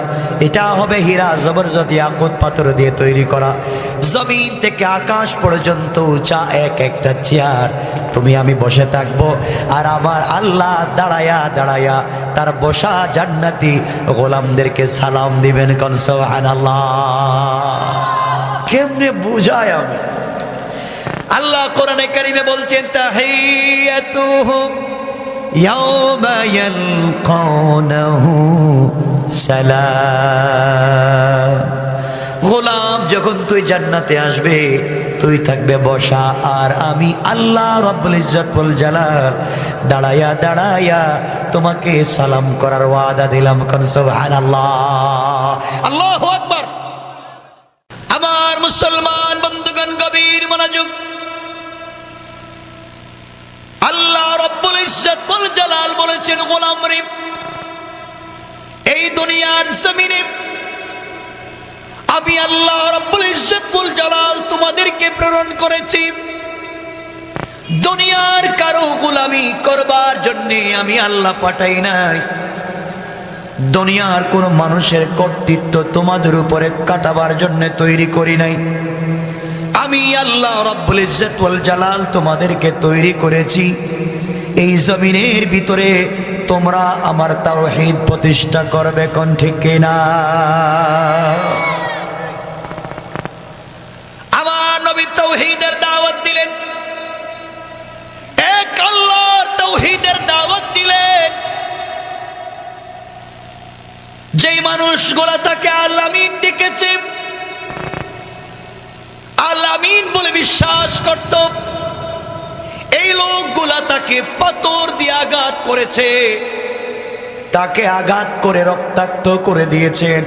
এটা হবে হীরা জবরদস্ত ইয়াকুত পাথর দিয়ে তৈরি করা, জমিন থেকে আকাশ পর্যন্ত উঁচা এক একটা চেয়ার। তুমি আমি বসে থাকবো, আর আমার আল্লাহ দাঁড়ায়া দাঁড়ায়া তার বসা জান্নাতি গোলামদেরকে সালাম দিবেন। কোন সুবহানাল্লাহ। কেমনে বুঝায় আমি? আল্লাহ কোরআনে কারিমে বলছেন, তাহিয়াতুহুম ইয়াওমা ইয়ালকাউনাহু সালাম। গোলাম যখন তুই জান্নাতে আসবে, তুই থাকবে বসা, আর আমি আল্লাহ রাব্বুল ইজ্জত ওয়াল জালাল দাঁড়ায়া দাঁড়ায়া তোমাকে সালাম করার ওয়াদা দিলাম। কোন সুবহানাল্লাহ। আল্লাহু আকবার। আমার মুসলমান বন্ধুগণ, গভীর মনোযোগ। আল্লাহ রাব্বুল ইজ্জত ওয়াল জালাল বলেছেন, গোলাম রে, এই দুনিয়ার জমিনে আমি আল্লাহ রাব্বুল ইজ্জত ওয়াল জালাল তোমাদেরকে প্রেরণ করেছি দুনিয়ার কারো গোলামি করবার জন্য। আমি আল্লাহ পাঠাই নাই। দুনিয়ার কোন মানুষের কর্তৃত্ব তোমাদের উপরে কাটাবার জন্য তৈরি করি নাই। আমি আল্লাহ রাব্বুল ইজ্জত ওয়াল জালাল তোমাদেরকে তৈরি করেছি এই জমিনের ভিতরে তোমরা আমার তাওহীদ প্রতিষ্ঠা করবে। কোন ঠিক কিনা? আমার নবী তাওহীদের দাওয়াত দিলেন, এক আল্লাহর তাওহীদের দাওয়াত দিলেন। যেই মানুষগুলা তাকে আল আমিন ডেকেছে, করত। এই লোকগুলা তাকে পাথর দিয়ে আঘাত করেছে, তাকে আঘাত করে রক্তাক্ত করে দিয়েছেন।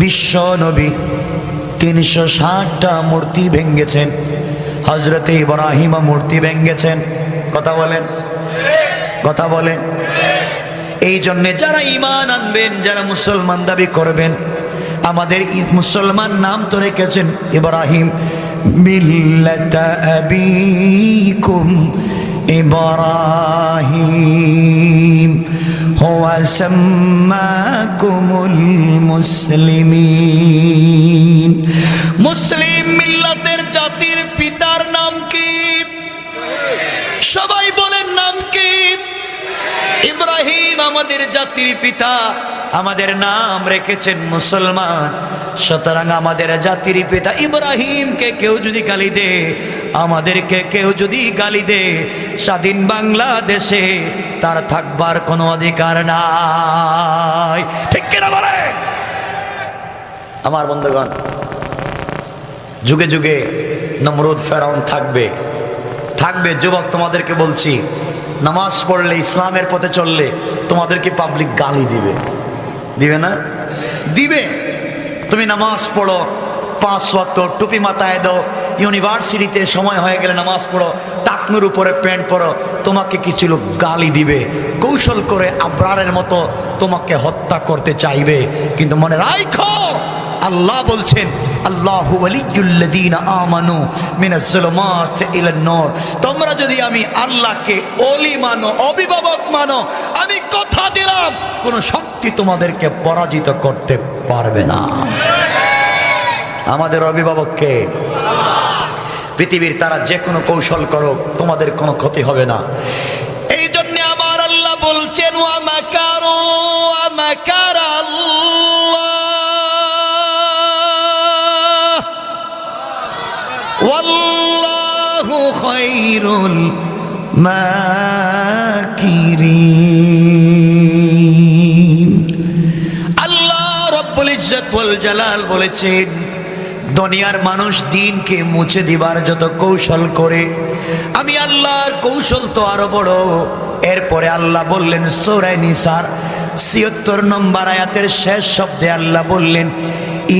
বিশ্ব নবী 360টা মূর্তি ভেঙ্গেছেন। হযরতে ইব্রাহিম মূর্তি ভেঙ্গেছেন। কথা বলেন, কথা বলেন। এই জন্য যারা ঈমান আনবেন, যারা মুসলমান দাবি করবেন, আমাদের মুসলমান নাম তো রেখেছেন ইব্রাহিম, মিল্লাতা আবিকুম ইব্রাহিম হুয়া সাম্মাকুমুল মুসলিমিন। মুসলিম মিল্লাতের জাতির পিতার নাম কি? সবাই বলেন নাম কি? ইব্রাহিম আমাদের জাতির পিতা, আমাদের নাম রেখেছেন মুসলমান। সুতরাং আমাদের জাতির পিতা ইব্রাহিমকে কেউ যদি গালি দে, আমাদেরকে কেউ যদি গালি দে, স্বাধীন বাংলাদেশে তার থাকবার কোনো অধিকার নাই। ঠিক কিনা বলে? আমার বন্ধুগণ, যুগে যুগে নমরুদ ফেরাউন থাকবে, থাকবে। যুবক তোমাদেরকে বলছি, নামাজ পড়লে, ইসলামের পথে চললে তোমাদেরকে পাবলিক গালি দিবে, দিবে না? দিবে। তুমি নামাজ পড়ো, 5 ওয়াক্ত টুপি মাথায় দাও, ইউনিভার্সিটিতে সময় হয়ে গেলে নামাজ পড়ো, টাকনুর উপরে প্যান্ট পরো, তোমাকে কিছু লোক গালি দিবে, কৌশল করে আবরারের মতো তোমাকে হত্যা করতে চাইবে। কিন্তু মনে রাখো, আল্লাহ বলছেন, আল্লাহু ওয়ালিয়ুল্লাযীনা আমানু মিনাজ যুলুমাতি ইলান নূর। তোমরা যদি আমি আল্লাহকে ওলি মানো, অভিভাবক মানো, আমি কথা দিলাম কোন শক্তি তোমাদেরকে পরাজিত করতে পারবে না। আমাদের অভিভাবককে, পৃথিবীর তারা যে কোনো কৌশল করুক, তোমাদের কোনো ক্ষতি হবে না। এই জন্য আমার আল্লাহ বলছেন, ওয়া মাকারু ওয়া মাকারাল্লাহ ওয়াল্লাহু খায়রুল মাকিরিন। আল্লাহ রাব্বুল ইজ্জত ওয়াল জালাল বলেছেন, দুনিয়ার মানুষ দিনকে মুছে দিবার যত কৌশল করে, আমি আল্লাহর কৌশল তো আরো বড়। এরপরে আল্লাহ বললেন সূরা নিসার ৭৬ নম্বর আয়াতের শেষ শব্দে আল্লাহ বললেন,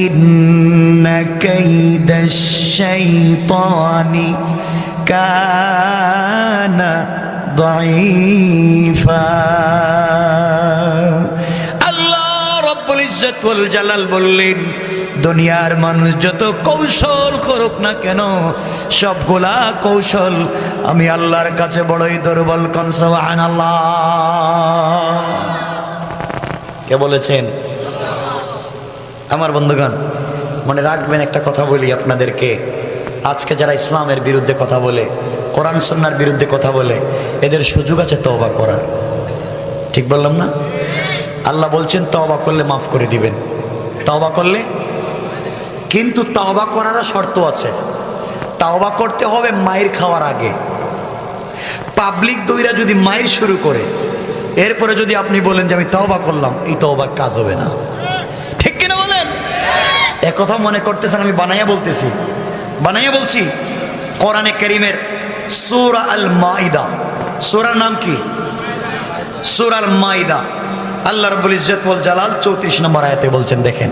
ইন্না কাইদাশ শাইতানি কানা দাঈফা। আল্লাহ রাব্বুল ইজ্জত ওয়াল জালাল বললেন, দুনিয়ার মানুষ যত কৌশল করুক না কেন, সবগুলা কৌশল আমি আল্লাহর কাছে বড়ই দুর্বল। কোন সুবহানাল্লাহ। কে বলেছেন? আমার বন্ধুগণ, মনে রাখবেন, একটা কথা বলি আপনাদেরকে, আজকে যারা ইসলামের বিরুদ্ধে কথা বলে, কোরআন সুন্নাহর বিরুদ্ধে কথা বলে, এদের সুযোগ আছে তওবা করার। ঠিক বললাম না? আল্লাহ বলছেন তওবা করলে মাফ করে দিবেন, তওবা করলে। কিন্তু তওবা করারও শর্ত আছে। তওবা করতে হবে মায়ের খাওয়ার আগে। পাবলিক দইরা যদি মায়ের শুরু করে, এরপরে যদি আপনি বলেন যে আমি তওবা করলাম, এই তওবা কাজ হবে না। ঠিক কিনা বলেন? এক কথা মনে করতেছেন আমি বানাইয়া বলতেছি? বানাইয়া বলছি। কোরআনে কারীমের সূরা আল মাইদা, সূরার নাম কি? সূরা আল মাইদা। আল্লাহ রাব্বুল ইজ্জত ওয়াল জালাল 34 নম্বর আয়াতে বলছেন, দেখেন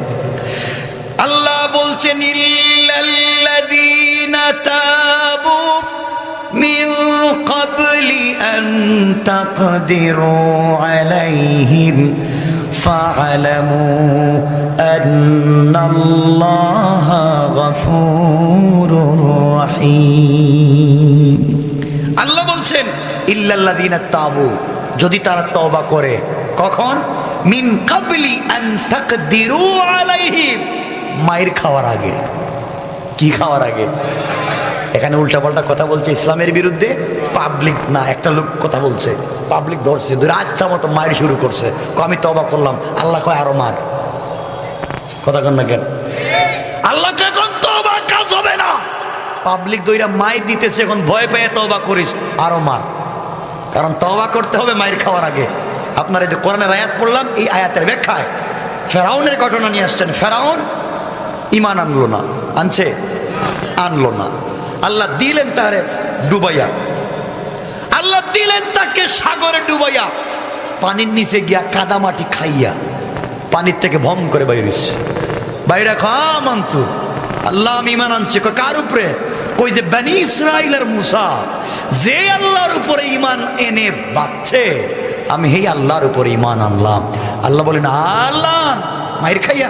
আল্লাহ বলছেন, ইল্লাল্লাযীনা তাবু মিন ক্বাবলি আন তাকদিরু আলাইহিম ফা'লামু আন্নাল্লাহা গফুরুর রহিম। আল্লাহ বলছেন ইল্লাল্লাযীনা তাবু, যদি তারা তওবা করে। কখন? মিন ক্বাবলি আন তাকদিরু আলাইহিম, মায়ের খাওয়ার আগে। কি খাওয়ার আগে? এখানে উল্টাপাল্টা কথা বলছে ইসলামের বিরুদ্ধে। পাবলিক না, একটা লোক কথা বলছে, পাবলিক ধরছে, ধরে আচ্ছা মতো মায়ের শুরু করছে, আমি তওবা করলাম। আল্লাহ কয় আরো মার। কথা কন না কেন? আল্লাহ কয় এখন তওবা কাজ হবে না। পাবলিক দইরা মায়ের দিতেছে, এখন ভয় পেয়ে তওবা করিস, আরো মার। কারণ তওবা করতে হবে মায়ের খাওয়ার আগে। আপনার এই যে কোরআনের আয়াত পড়লাম, এই আয়াতের ব্যাখ্যায় ফেরাউনের ঘটনা নিয়ে আসছেন। ফেরাউন ঈমান আনলো না, আনছে? আনলো না। আল্লাহ দিলেন তারে ডুবাইয়া, আল্লাহ দিলেন তাকে সাগরে ডুবাইয়া, পানির নিচে গিয়া কাদামাটি খাইয়া পানির থেকে ভম করে বাইরেছে। বাইরে খামান্তু আল্লাহ আমি ইমান আনছি। কার উপরে? কই যে বনি ইসরাইলের মুসা যে আল্লাহর উপরে ইমান এনে বাঁচছে, আমি এই আল্লাহর উপরে ইমান আনলাম। আল্লাহ বলেন আল্লাহ মায়ের খাইয়া,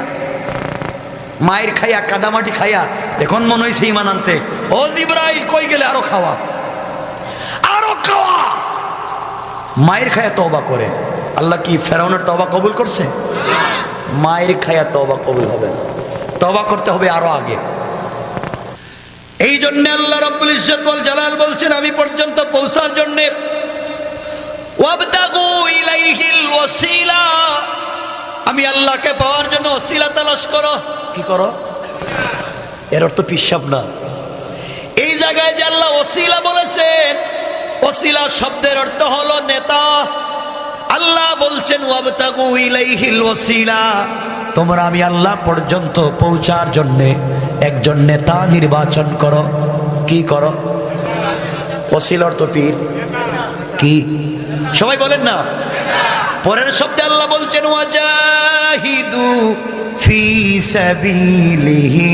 মায়ের খাইয়া কাদামাটি খাইয়া এখন মনে হয়েছে ইমান আনতে। ও জিবরাইল কই গেলে? আরো খাওয়া, আরো খাওয়া। মায়ের খায়া তওবা করে। আল্লাহ কি ফেরাউনের তওবা কবুল করছে? মায়ের খায়া তওবা কবুল হবে না, তওবা করতে হবে আরো আগে। এই জন্য আল্লাহ রাব্বুল ইজ্জত ওয়াল জালাল বলছেন আমি পর্যন্ত পৌঁছার জন্য ওয়াবতাগু ইলাইহিল ওয়াসিলা, আমি আল্লাহকে পাওয়ার জন্য ওসিলা তালাশ করো। কি করো? এর অর্থ পিশাব না। এই জায়গায় যে আল্লাহ ওসিলা বলেছেন, ওসিলা শব্দের অর্থ হলো নেতা। আল্লাহ বলছেন ওয়াবতাগু ইলাইহিল ওয়াসিলা, তোমরা আমি আল্লাহ পর্যন্ত পৌঁছার জন্য একজন নেতা নির্বাচন করো। কি করো? ওসিলা অর্থ পীর। কি সবাই বলেন না? পরের শব্দে আল্লাহ বলছেন ওয়াজাহিদু ফি সাবিলিহি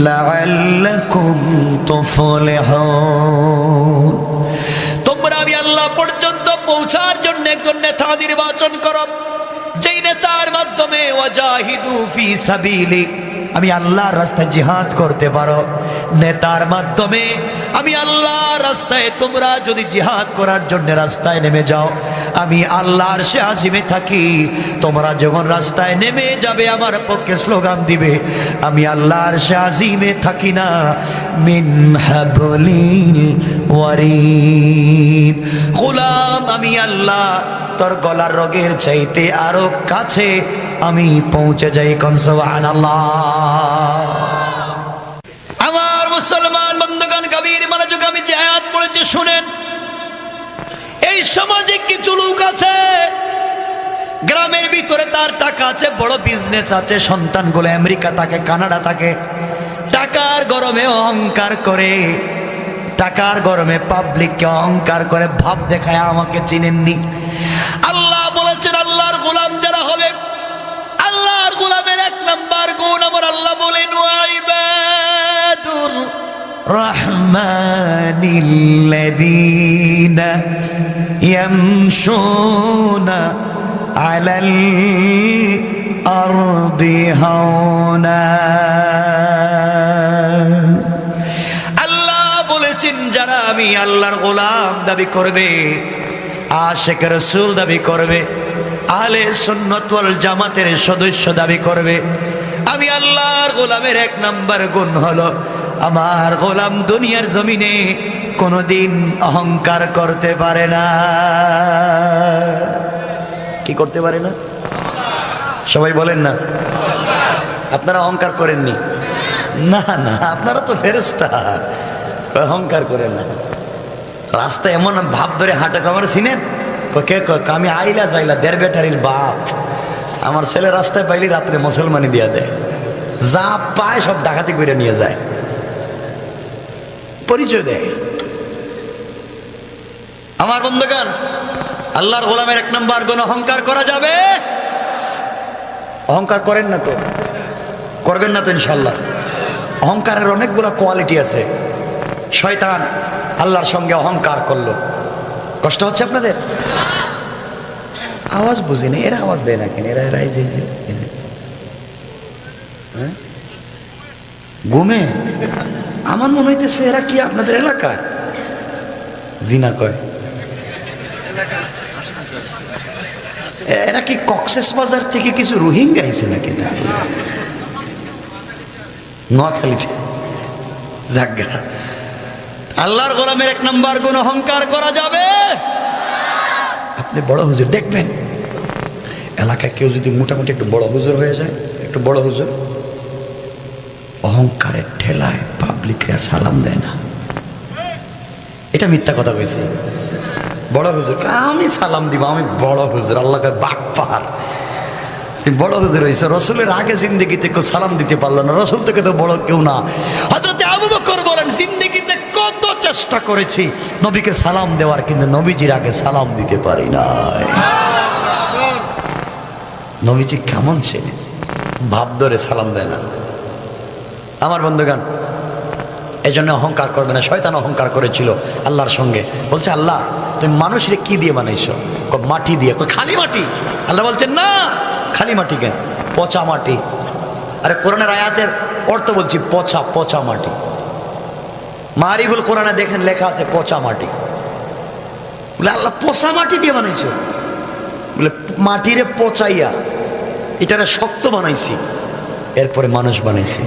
লাআল্লাকুম তুফলিহুন, তোমরা আমি আল্লাহ পর্যন্ত পৌঁছার জন্য একজন নেতা নির্বাচন করো, যেই নেতার মাধ্যমে ওয়াজাহিদু ফি সাবিলি, আমি আল্লাহর রাস্তায় জিহাদ করতে পারো। নেতার মাধ্যমে আমি আল্লাহর রাস্তায়, তোমরা যদি জিহাদ করার জন্য রাস্তায় নেমে যাও, আমি আল্লাহর আরশে আজিমে থাকি। তোমরা যখন রাস্তায় নেমে যাবে আমার পক্ষে স্লোগান দিবে, আমি আল্লাহর আরশে আজিমে থাকি না। মিন হাবলিল ওয়ারিদ, গোলাম আমি আল্লাহ তোর গলার রগের চাইতে আরো কাছে আমি পৌঁছে যাই। কোন সুবহানাল্লাহ। আমার মুসলমান বন্ধুগণ, কবির মনোযোগ আমি যে আয়াত পড়েছি শুনেন। এই সমাজে কিছু লোক আছে, গ্রামের ভিতরে তার টাকা আছে, বড় বিজনেস আছে, সন্তানগুলো আমেরিকা থাকে, কানাডা থাকে, টাকার গরমে অহংকার করে, টাকার গরমে পাবলিককে অহংকার করে, ভাব দেখায় আমাকে চিনেননি। আল্লাহ বলেছেন আল্লাহর গোলাম যারা হবে, আল্লাহর গোলামের এক নাম্বার গুণ আমার আল্লাহ বলেন ওয়াইবাদুর রহমানিল্লাযীনা ইয়ামশুনা আলাল আরদি হাওনা। আল্লাহ বলেছেন যারা আমি আল্লাহর গোলাম দাবি করবে, আশিক রাসূল দাবি করবে, আহলে সুন্নাত ওয়াল জামাতের সদস্য দাবি করবে, আমি আল্লাহর গোলামের এক নাম্বার গুণ হলো আমার গোলাম দুনিয়ার জমিনে কোনোদিন অহংকার করতে পারে না। কি করতে পারে না? সবাই বলেন না। আপনারা অহংকার করেননি? না না, আপনারা তো ফেরেশতা, অহংকার করেন না। রাস্তায় এমন ভাব ধরে হাঁটা, আমার চিনেন? কে আমি আইলা যাইলা দের বেটারির বাপ, আমার ছেলে রাস্তায় পাইলি রাত্রে মুসলমানি দিয়া দেয়, যা পায় সব ডাকাতি করে নিয়ে যায়, পরিচয় দেয়। আমার বন্ধুগণ, আল্লাহর গোলামের এক নাম্বার গুণ অহংকার করা যাবে। অহংকার করেন না তো, করবেন না তো ইনশাল্লাহ। অহংকারের অনেকগুলো কোয়ালিটি আছে। শয়তান আল্লাহর সঙ্গে অহংকার করলো। কষ্ট হচ্ছে আপনাদের? আওয়াজ বুঝি না, এরা আওয়াজ দেয় না কেন? এরা এরা ঘুমে আমার মনে হইতেছে এরা কি আপনাদের এলাকায় জিনা করে? এরা কি কক্সেস বাজার থেকে কিছু রোহিঙ্গা আইছে নাকি? নোয়াখালীতে জাগা। আল্লাহর গোলামের এক নাম্বার গুণ অহংকার করা যাবে। আপনি বড় হুজুর দেখবেন, এলাকায় কেউ যদি মোটামুটি একটু বড় হুজুর হয়ে যায়, একটু বড় হুজুর, অহংকারের ঠেলায় পাবলিক আর সালাম দেয় না। এটা মিথ্যা কথা কইছি। বড় হুজুর আমি সালাম দিব, আমি বড় হুজুর। আল্লাহকে বাটপার, তুমি বড় হুজুর হয়েছে। রসুলের আগে জিন্দেগিতে কেউ সালাম দিতে পারলো না, রসুল থেকে তো বড় কেউ না। হযরত আবু বকর বলেন, জিন্দেগিতে কত চেষ্টা করেছি নবীকে সালাম দেওয়ার, কিন্তু নবীজির আগে সালাম দিতে পারি নাই। নবীজি কেমন ছিলেন, ভাব ধরে সালাম দেয় না। আমার বন্ধুগণ, এই জন্য অহংকার করবে না। শয়তান অহংকার করেছিল আল্লাহর সঙ্গে, বলছে আল্লাহ তুমি মানুষরে কি দিয়ে বানাইছো? মাটি দিয়ে। খালি মাটি? আল্লাহ বলছেন না, খালি মাটি কেন, পচা মাটি। আরে কোরআনের আয়াতের অর্থ বলছি, পচা পচা মাটি। মারিফুল কোরআনে দেখেন লেখা আছে পচা মাটি। বলে আল্লাহ পচা মাটি দিয়ে বানাইছো? বলে মাটিরে পচাইয়া এটারে শক্ত বানাইছি, এরপরে মানুষ বানাইছি।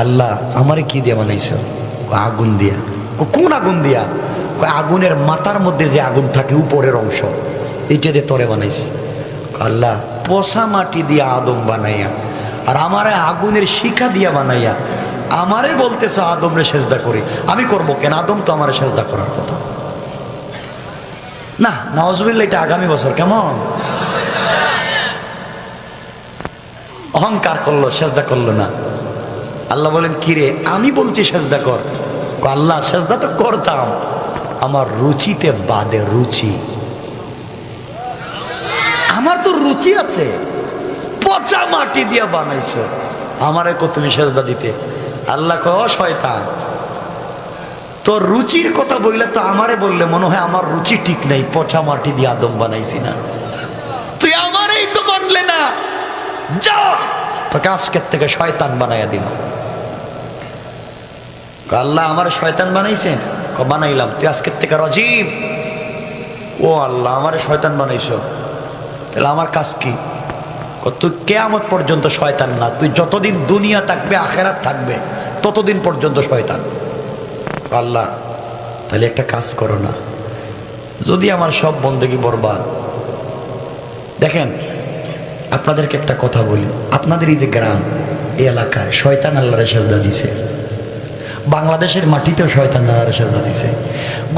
আল্লাহ আমারে কি দিয়ে বানাইছো? আগুন দিয়া। কোন আগুন দিয়া? আগুনের মাথার মধ্যে যে আগুন থাকে উপরের অংশ, এইটা দিয়ে তরে বানাইছি। আল্লাহ পচা মাটি দিয়া আদম বানাইয়া আর আমারে আগুনের শিখা দিয়া বানাইয়া আমারে বলতেছ আদমরে সেজদা করি। আমি করবো কেন? আদম তো আমারে সেজদা করার কথা না। নাউজুবিল্লাহ, এটা আগামী বছর কেমন অহংকার করলো, সেজদা করলো না। আল্লাহ বলেন কিরে আমি বলছি সেজদা কর। আল্লাহ সেজদা তো করতাম, আমার রুচিতে বাদে রুচি, আমার তো রুচি আছে। পচা মাটি দিয়া বানাইছো, আমারে কো তুমি সেজদা দিতে? আল্লাহ কো শয়তান, তোর রুচির কথা বললে তো আমারে বললে মনে হয় আমার রুচি ঠিক নাই, পচা মাটি দিয়ে আদম বানাইছি না। তুই আমারই তো মানলে না, যা তোকে আজকের থেকে শয়তান বানাইয়া দিল। আল্লাহ আমার শয়তান বানাইছেন? বানাইলাম। তুই আজকের থেকে রজিব। ও আল্লাহ আমারে শয়তান বানাইছো, তাহলে আমার কাজ কি? তুই কিয়ামত পর্যন্ত শয়তান না, তুই যতদিন দুনিয়া থাকবে আখেরাত থাকবে ততদিন পর্যন্ত শয়তান। আল্লাহ তাহলে একটা কাজ করো না, যদি আমার সব বন্দেগী বরবাদ। দেখেন আপনাদেরকে একটা কথা বলি, আপনাদের এই যে গ্রাম, এই এলাকায় শয়তান আল্লাহরে সেজদা দিছে। বাংলাদেশের মাটিতেও শয়তান আল্লাহরে সেজদা দিছে।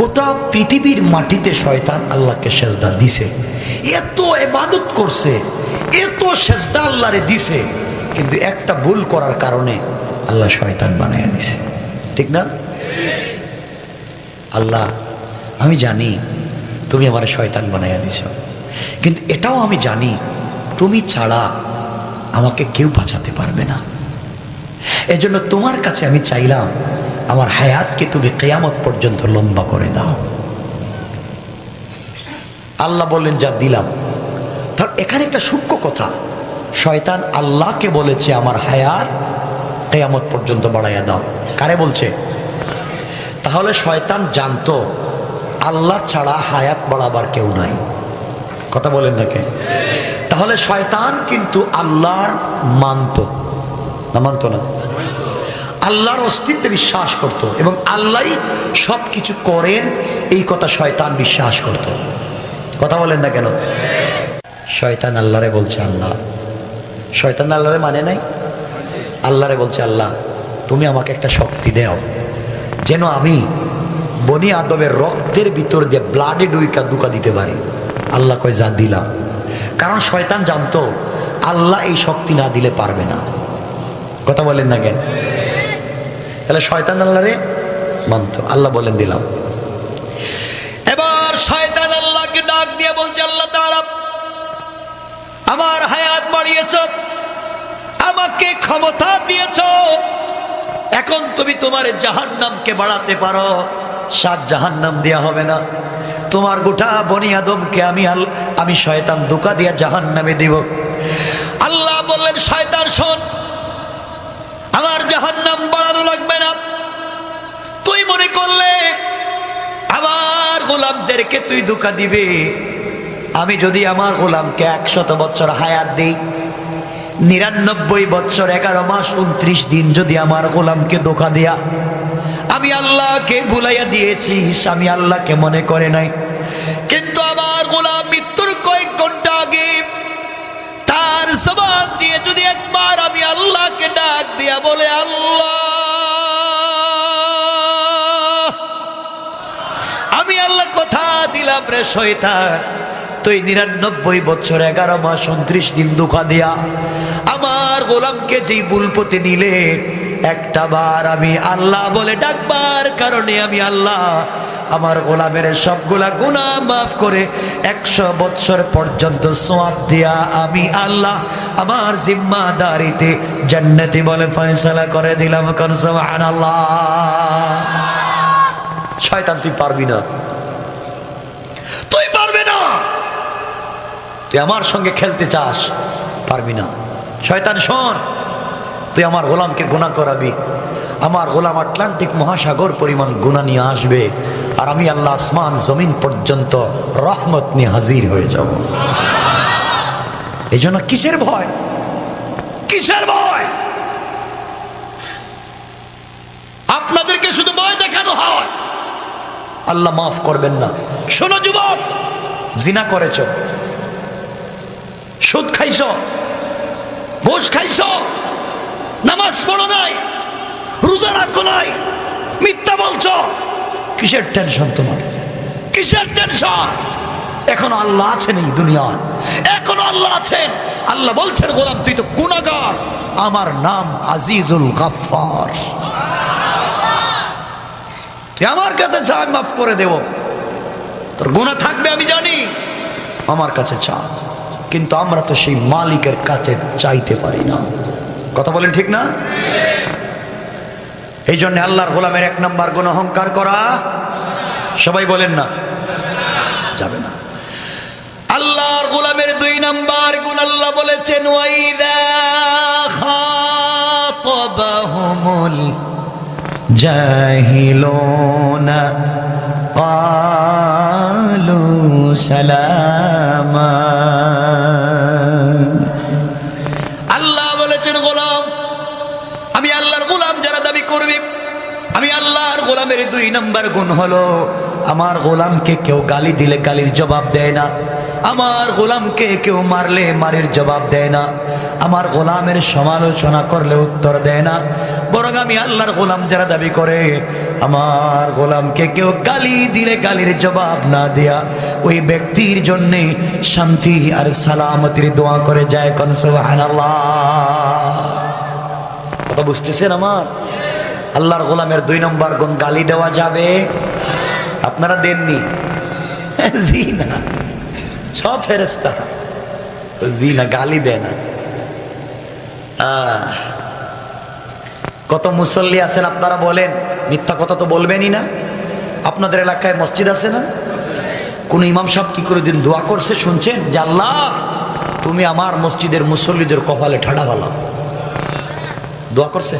গোটা পৃথিবীর মাটিতে শয়তান আল্লাহকে সেজদা দিছে। এত ইবাদত করছে, এত সেজদা আল্লাহরে দিছে, কিন্তু একটা ভুল করার কারণে আল্লাহ শয়তান বানাইয়া দিছে। ঠিক না? আল্লাহ আমি জানি তুমি আমার শয়তান বানাইয়া দিছ, কিন্তু এটাও আমি জানি তুমি ছাড়া আমাকে কেউ বাঁচাতে পারবে না। এজন্য তোমার কাছে আমি চাইলাম আমার হায়াতকে তুমি কিয়ামত পর্যন্ত লম্বা করে দাও। আল্লাহ বললেন যা দিলাম। তার এখানে একটা সূক্ষ্ম কথা, শয়তান আল্লাহকে বলেছে আমার হায়াত কিয়ামত পর্যন্ত বাড়াইয়া দাও। কারে বলছে? তাহলে শয়তান জানতো আল্লাহ ছাড়া হায়াত বাড়াবার কেউ নাই। কথা বলেন না কে? তাহলে শয়তান কিন্তু আল্লাহর মানতো না? মানতো না? আল্লাহর অস্তিত্বে বিশ্বাস করত এবং আল্লাহই সব কিছু করেন এই কথা শয়তান বিশ্বাস করত। কথা বলেন না কেন? শয়তান আল্লাহরে বলছে আল্লাহ, শয়তান আল্লাহরে মানে নাই, আল্লাহরে বলছে আল্লাহ তুমি আমাকে একটা শক্তি দাও যেন আমি বনি আদমের রক্তের ভিতর দিয়ে ব্লাডে দুকা দিতে পারি। আল্লাহ কয় যা দিলাম। কারণ শয়তান জানতো আল্লাহ এই শক্তি না দিলে পারবে না। কথা বলেন না কেন? তাহলে শয়তান আল্লাহরে মানতো। আল্লাহ বলেন দিলাম। এবার শয়তান আল্লাহকে ডাক দিয়ে বলছে আল্লাহ তাআলা আমার হায়াত বাড়িয়েছ, আমাকে ক্ষমতা দিয়েছ, এখন তুমি তোমার জাহান্নামকে বাড়াতে পারো, 7 জাহান্নাম দেয়া হবে না। তোমার গোটা বনি আদমকে আমি শয়তান ধোঁকা দিয়া জাহান্নামে দিব। আল্লাহ বললেন শয়তান শোন, আমার জাহান্নাম বাড়ানো লাগবে না। তুই মনে করলে আমার গোলামদেরকে তুই ধোঁকা দিবে। আমি যদি আমার গোলামকে 100 বছর হায়াত দিই, 99 বছর 11 মাস 29 দিন যদি আমার গোলামকে ধোঁকা দেয়া, আমি আল্লাহকে ভুলাইয়া দিয়েছি, আমি আল্লাহকে মনে করে নাই। কিন্তু আমার গোলাম মৃত্যুর কয়েক ঘন্টা আগে তার জবান দিয়ে যদি একবার আমি আল্লাহকে ডাক দিয়া বলে আল্লাহ, আমি আল্লাহ কথা দিলাম রে শয়তান, তুই 99 বছর 11 মাস 29 দিন ধোঁকা দিয়া আমার গোলামকে যেই ভুল পথে নিলে, একটা বার আমি আল্লাহ বলে ডাকবার কারণে আমি আল্লাহ আমার গোলামের সবগুলা গুনাহ মাফ করে 100 বছর পর্যন্ত সওয়াব দিয়া আমি আল্লাহ আমার জিম্মাদারিতে জান্নাতি বলে ফয়সালা করে দিলাম। কোন সুবহানাল্লাহ। শয়তান তুই পারবি না, তুই পারবি না, তুই আমার সঙ্গে খেলতে চাস, পারবি না। শয়তান শোন, তুই আমার গোলামকে গুনাহ করাবি, আমার গোলাম আটলান্টিক মহাসাগর পরিমাণ গুনাহ নিয়ে আসবে, আর আমি আল্লাহ আসমান জমিন পর্যন্ত রহমত নিয়ে হাজির হয়ে যাব। এই জন্য কিসের ভয়, কিসের ভয়? আপনাদেরকে শুধু ভয় দেখানো হয়, আল্লাহ মাফ করবেন না। শোনো যুবক, জিনা করেছ, সুদ খাইছ, ঘুষ খাইছ, নামাজ পড়ো নাই, রোজা রাখো নাই, মিথ্যা বলছ, কিসের টেনশন তোমার, কিসের টেনশন? এখনো আল্লাহ আছেন এই দুনিয়ায়, এখনো আল্লাহ আছেন। আল্লাহ বলছেন গোলাম তুই তো গুনাহগার, আমার নাম আজিজুল গাফফার, তুই আমার কাছে চা, আমি মাফ করে দেব। তোর গুনাহ থাকবে আমি জানি, আমার কাছে চা। কিন্তু আমরা তো সেই মালিকের কাছে চাইতে পারি না। কথা বলেন ঠিক না? এই জন্য আল্লাহর গোলামের 1 নম্বর গুণ অহংকার করা। সবাই বলেন না, যাবে না। আল্লাহর গোলামের 2 নম্বর গুণ আল্লাহ বলেছেন ওয়াইদা খাতাবাহুমুল জাহিলুনা ক্বালু সালামা। আল্লাহ বলেছেন গোলাম, আমি আল্লাহর গোলাম যারা দাবি করবে, আমি আল্লাহর গোলামের 2 নম্বর গুণ হলো আমার গোলামকে কেউ গালি দিলে গালির জবাব দেয় না, আমার গোলামকে কেউ মারলে মারের জবাব দেয় না, আমার গোলামের সমালোচনা করলে উত্তর দেয় না। বরং আমি আল্লাহর গোলাম যারা দাবি করে আমার গোলামকে কেউ গালি দিলে গালির জবাব না দেয়া ওই ব্যক্তির জন্যে শান্তি আর সালামতির দোয়া করে যায়। কোন সুবহানাল্লাহ। কথা বুঝতেছেন আমার? আল্লাহর গোলামের 2 নম্বর গুণ গালি দেওয়া যাবে? আপনারা দেননি? জি না, সব ফেরেশতা জি না, গালি দেয় না। কত মুসল্লি আছেন আপনারা বলেন, মিথ্যা কথা তো বলবেনই না। আপনাদের এলাকায় মসজিদ আছে না? কোন ইমাম সাহেব কি করে দিন দোয়া করছে শুনছেন যে আল্লাহ তুমি আমার মসজিদের মুসল্লিদের কপালে ঠাডা বালাও? দোয়া করছে?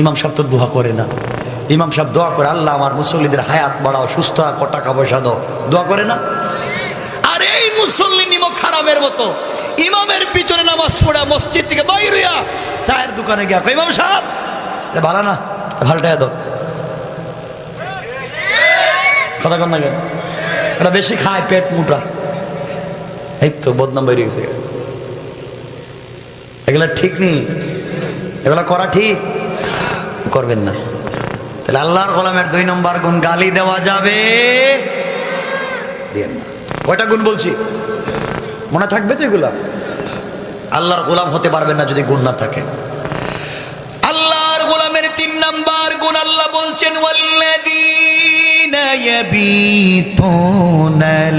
ইমাম সাহেব তো দোয়া করে না। ইমাম সাহেব দোয়া করে আল্লাহ আমার মুসল্লিদের হায়াত বাড়াও, সুস্থ রাখো, টাকা পয়সা দাও, দোয়া করে না? আর এই মুসল্লি নিমক হারামের মতো ইমামের পিছনে নামাজ পড়া মসজিদ থেকে বাইর হইয়া চায়ের দোকানে গিয়া ইমাম সাহেব ভালো না, ভালটাই দাও। কথা কন না কেন? এটা বেশি খায়, পেট মোটা, এই তো বদনাম বেরিয়ে গেছে। এগুলা ঠিক নেই, এগুলা করা ঠিক করবেন না। তাহলে আল্লাহর গোলামের 2 নম্বর গুণ গালি দেওয়া যাবে? দেন না। কয়টা গুণ বলছি মনে থাকবে তো? এগুলা আল্লাহর গোলাম হতে পারবেন না যদি গুণ না থাকে। আল্লাহর গোলামের 3 নম্বর গুণ আল্লাহ বলছেন ওয়াল্লাযীনা ইয়াবীতুনা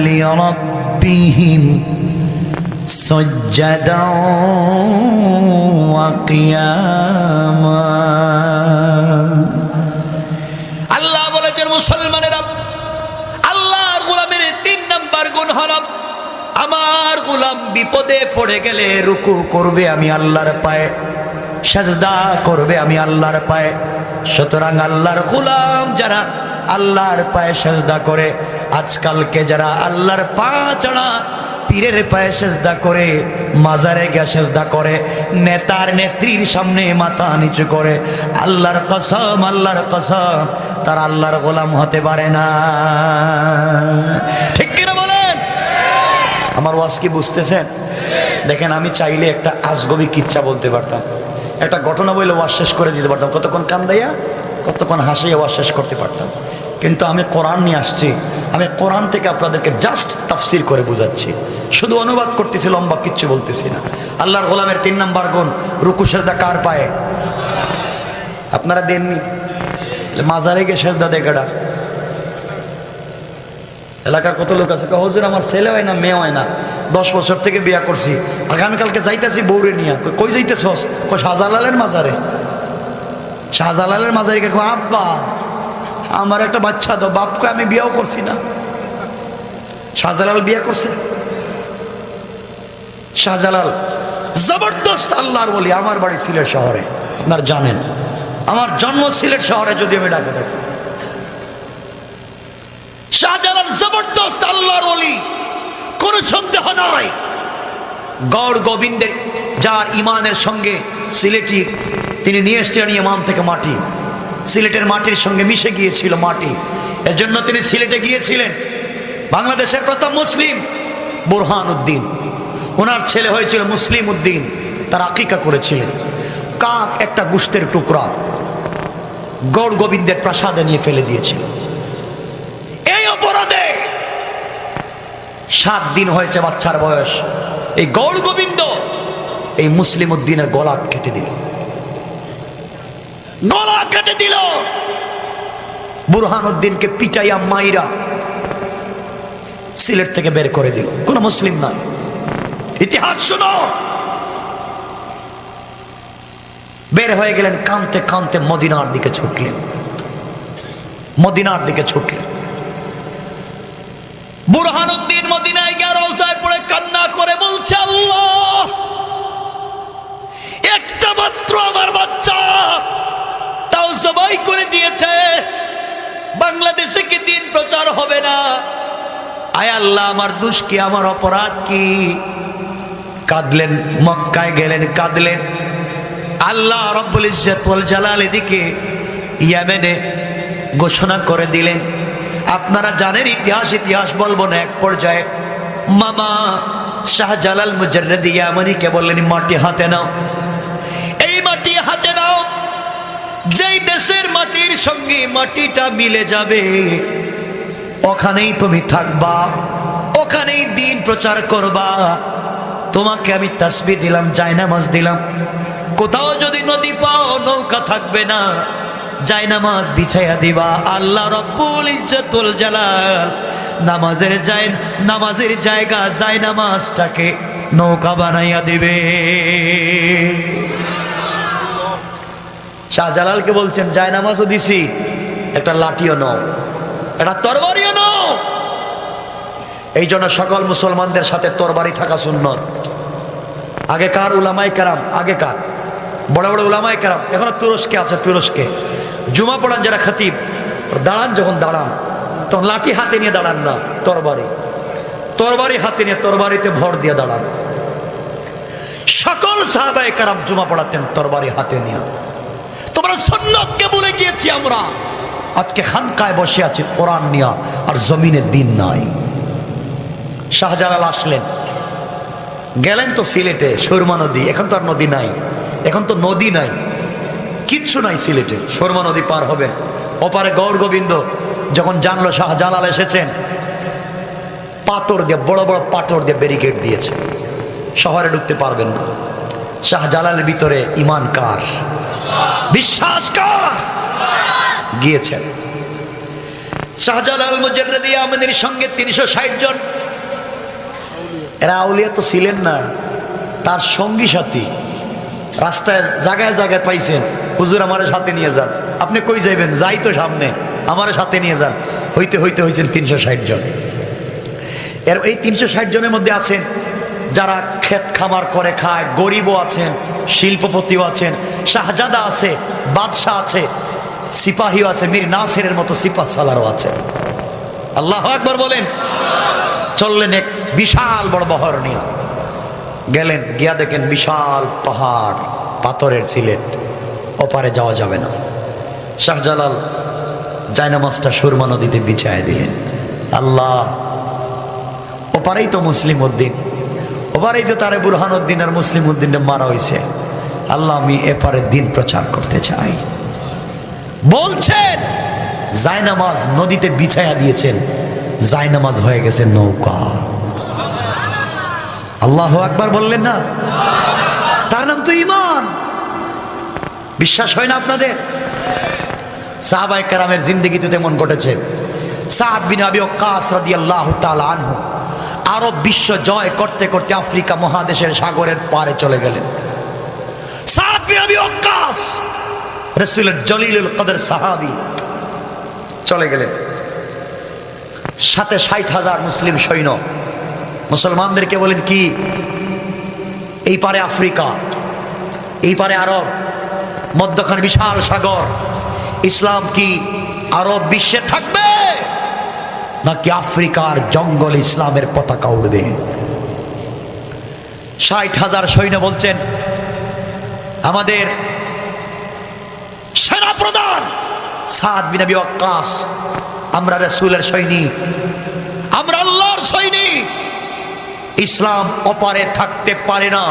লিরাব্বিহিম সুজদাও ওয়া কিয়ামা। আল্লাহ বলেছেন মুসলমানেরা, আল্লাহর গোলামের 3 নম্বর গুণ হলো আমার গোলাম বিপদে পড়ে গেলে রুকু করবে আমি আল্লাহর পায়ে, সাজদা করবে আমি আল্লাহর পায়ে। সুতরাং আল্লাহর গোলাম যারা আল্লাহর পায়ে সাজদা করে, আজকালকে যারা আল্লাহর পা ছাড়া পীরের পায়ে সেজদা করে, মাজারে গিয়ে সেজদা করে, নেতার নেত্রীর সামনে মাথা নিচু করে, আল্লাহর কসম, আল্লাহর কসম, তারা আল্লাহর গোলাম হতে পারে না। ঠিক কিনা বলেন? আমার ওয়াজ কি বুঝতেছেন? দেখেন, আমি চাইলে একটা আজগবি কিচ্ছা বলতে পারতাম, একটা ঘটনা বলে ওয়াজ শেষ করে দিতে পারতাম, কতক্ষণ কান্দাইয়া কতক্ষণ হাসিয়ে ওয়াজ শেষ করতে পারতাম। কিন্তু আমি কোরআন নিয়ে আসছি, আমি কোরআন থেকে আপনাদেরকে জাস্ট তাফসির করে বুঝাচ্ছি, শুধু অনুবাদ করতেছি, লম্বা কিচ্ছু বলতেছি না। আল্লাহর গোলামের 3 নম্বর গুণ রুকু সেজদা কার পায়ে? আপনারা দেননি? মাজারে গিয়ে সেজদা দেয় কেডা? এলাকার কত লোক আছে, হুজুর আমার ছেলে হয় না মেয়ে হয় না, 10 বছর থেকে বিয়া করছি, আগামীকালকে যাইতেছি বউরে নিয়ে। কই যাইতেছ? শাহজালালের মাজারে। শাহজালালের মাজারে কে? আব্বা আমার একটা বাচ্চা দাও। বাপকে আমি বিয়াও করছি না। শাহজালাল বিয়া করছে? শাহজালাল জবরদস্ত আল্লাহর ওলি। আমার বাড়ি সিলেট শহরে, আপনারা জানেন। আমার জন্ম সিলেট শহরে, যদি আমি ঢাকা থাকি। শাহজালাল জবরদস্ত আল্লাহর ওলি, কোনো সন্দেহ নাই। গৌর গোবিন্দের যার ইমানের সঙ্গে সিলেটি, তিনি নিয়ে এসছেন ইমাম থেকে মাটি, সিলেটের মাটির সঙ্গে মিশে গিয়েছিল মাটি, এজন্য তিনি সিলেটে গিয়েছিলেন। বাংলাদেশের প্রথম মুসলিম বুরহান উদ্দিন, ওনার ছেলে হয়েছিল মুসলিম উদ্দিন, তার আকিকা করেছিলেন। কাক একটা গোশতের টুকরা গৌর গোবিন্দের প্রাসাদে নিয়ে ফেলে দিয়েছিল। এই অপরাধে 7 দিন হয়েছে বাচ্চার বয়স। এই গৌর গোবিন্দ এই মুসলিম উদ্দিনের গলা কেটে দিল, গলা কেটে দিল। বুরহান উদ্দিনকে পিটাইয়া মাইরা সিলেট থেকে বের করে দিল। কোন মুসলিম না। ইতিহাস শুনো। বের হয়ে গেলেন, কাঁদতে কাঁদতে মদিনার দিকে ছুটলেন, মদিনার দিকে ছুটলেন। বুরহান উদ্দিন মদিনায় গিয়ে রওজায় পড়ে কান্না করে বলছে, আল্লাহ একটা মাত্র আমার বাচ্চা, তাও সবাই করে দিয়েছে, বাংলাদেশে কি দিন প্রচার হবে না? আয় আল্লাহ, আমার দোষ কি, আমার অপরাধ কি? কাঁদলেন, মক্কায় গেলেন, কাঁদলেন। আল্লাহ রব্বুল ইজ্জত ওয়াল জালাল এদিকে ইয়েমেনে ঘোষণা করে দিলেন। আপনারা জানেন ইতিহাস, ইতিহাস বলবো না। এক পর্যায়ে মামা শাহজালাল মুজাররিদ ইয়ামানিকে বললেন, মাটি হাতে নাও, এই মাটি হাতে নাও। যেই দেশের মাটির সঙ্গে মাটিটা মিলে যাবে, ওখানেই তুমি থাকবা, ওখানেই দিন প্রচার করবা। তোমাকে আমি তাসবিহ দিলাম, জায়নামাজ দিলাম। কোথাও যদি নদী পাও, নৌকা থাকবে না, জায়নামাজ বিছাইয়া দিবা। আল্লাহ রব্বুল ইজ্জতুল জালাল নামাজের জায়গা জায়নামাজটাকে নৌকা বানাইয়া দিবে। শাহজালালকে বলছেন, জায়নামাজও দিছি, একটা লাঠিও নাও, একটা তরবারিও নাও। এই জন্য সকল মুসলমানদের সাথে তরবারি থাকা সুন্নত। আগেকার উলামায়ে কেরাম, আগেকার বড় বড় উলামায়ে কেরাম, এখনো তুরস্কে আছে, তুরস্কে জুমা পড়ান যারা খতিব, দাঁড়ান, যখন দাঁড়ান তখন লাঠি হাতে নিয়ে দাঁড়ান না, তরবারি হাতে নিয়ে তরবারিতে ভর দিয়ে দাঁড়ান। সকল সাহাবায়ে কেরাম জুমা পড়াতেন তরবারি হাতে নিয়ে। তোমরা সুন্নতকে ভুলে গিয়েছি আমরা। আজকে খানকায় বসে আছি কোরআন নিয়ে, আর জমিনের দিন নাই। শাহজালাল আসলেন, গেলেন তো সিলেটে সুরমা নদী। এখন তো আর নদী নাই, এখন তো নদী নাই, কিচ্ছু নাই সিলেটে। সুরমা নদী পার হবেন। ওপারে গৌর গোবিন্দ যখন জানলো শাহজালাল এসেছেন, পাথর দিয়ে, বড় বড় পাথর দিয়ে ব্যারিকেড দিয়েছে, শহরে ঢুকতে পারবেন না। শাহজালালের ভিতরে ঈমান কার, বিশ্বাস কার? গিয়েছেন। শাহজালাল মুজাররিদ ইয়ামানির সঙ্গে 360 জন, এরা আউলিয়া তো ছিলেন না, তার সঙ্গী সাথী। রাস্তায় জায়গায় জায়গায় পাইছেন, হুজুর আমারে সাথে নিয়ে যান। আপনি কই যাইবেন? যাই তো সামনে, আমারে সাথে নিয়ে যান। হইতে হয়েছেন 360 জন। এর এই 360 জনের মধ্যে আছেন যারা ক্ষেত খামার করে খায়, গরিবও আছেন, শিল্পপতিও আছেন, শাহজাদা আছে, বাদশাহ আছে, সিপাহীও আছে, মীর নাসিরের মতো সিপাহ সালারও আছে। আল্লাহু আকবার বলেন। চললেন এক বিশাল বড় বহর নিয়ে, গেলেন, গিয়া দেখেন বিশাল পাহাড়, পাথরের সিলেট, ওপারে যাওয়া যাবে না। শাহজালাল জায়নামাজটা সুরমা নদীতে বিছায় দিলেন। আল্লাহ, ওপারেই তো মুসলিম উদ্দিন, ওপারেই তো তারে বুরহান উদ্দিন আর মুসলিম উদ্দিনটা মারা হয়েছে। আল্লাহ, আমি এপারে দিন প্রচার করতে চাই। বলছেন জায়নামাজ নদীতে বিছায়া দিয়েছেন, জায়নামাজ হয়ে গেছে নৌকা। আল্লাহু আকবার বললেন না? তার নাম তো ঈমান। বিশ্বাস হয় না আপনাদের? সাহাবায়ে কেরামের জিন্দেগিতে তেমন ঘটেছে। সাদ বিন আবি ওয়াক্কাস রাদিয়াল্লাহু তাআলা আনহু আরব বিশ্ব জয় করতে করতে আফ্রিকা মহাদেশের সাগরের পারে চলে গেলেন। সাদ বিন আবি ওয়াক্কাস রাসূলের জলিলুল কদর সাহাবী চলে গেলেন, সাথে 60,000 মুসলিম সৈন্য। মুসলমানদেরকে বলেন কি, এই পারে আফ্রিকা, এই পারে আরব, মধ্যখানে বিশাল সাগর, ইসলাম কি আরব বিশ্বে থাকবে নাকি আফ্রিকার জঙ্গল ইসলামের পতাকা উড়বে? 60,000 সৈন্য বলছেন, আমাদের সেনাপ্রধান সাদ বিন আবি ওয়াক্কাস, আমরা রাসূলের সৈনিক, আমরা আল্লাহর সৈনিক, ইসলাম অপারে থাকতে পারে না,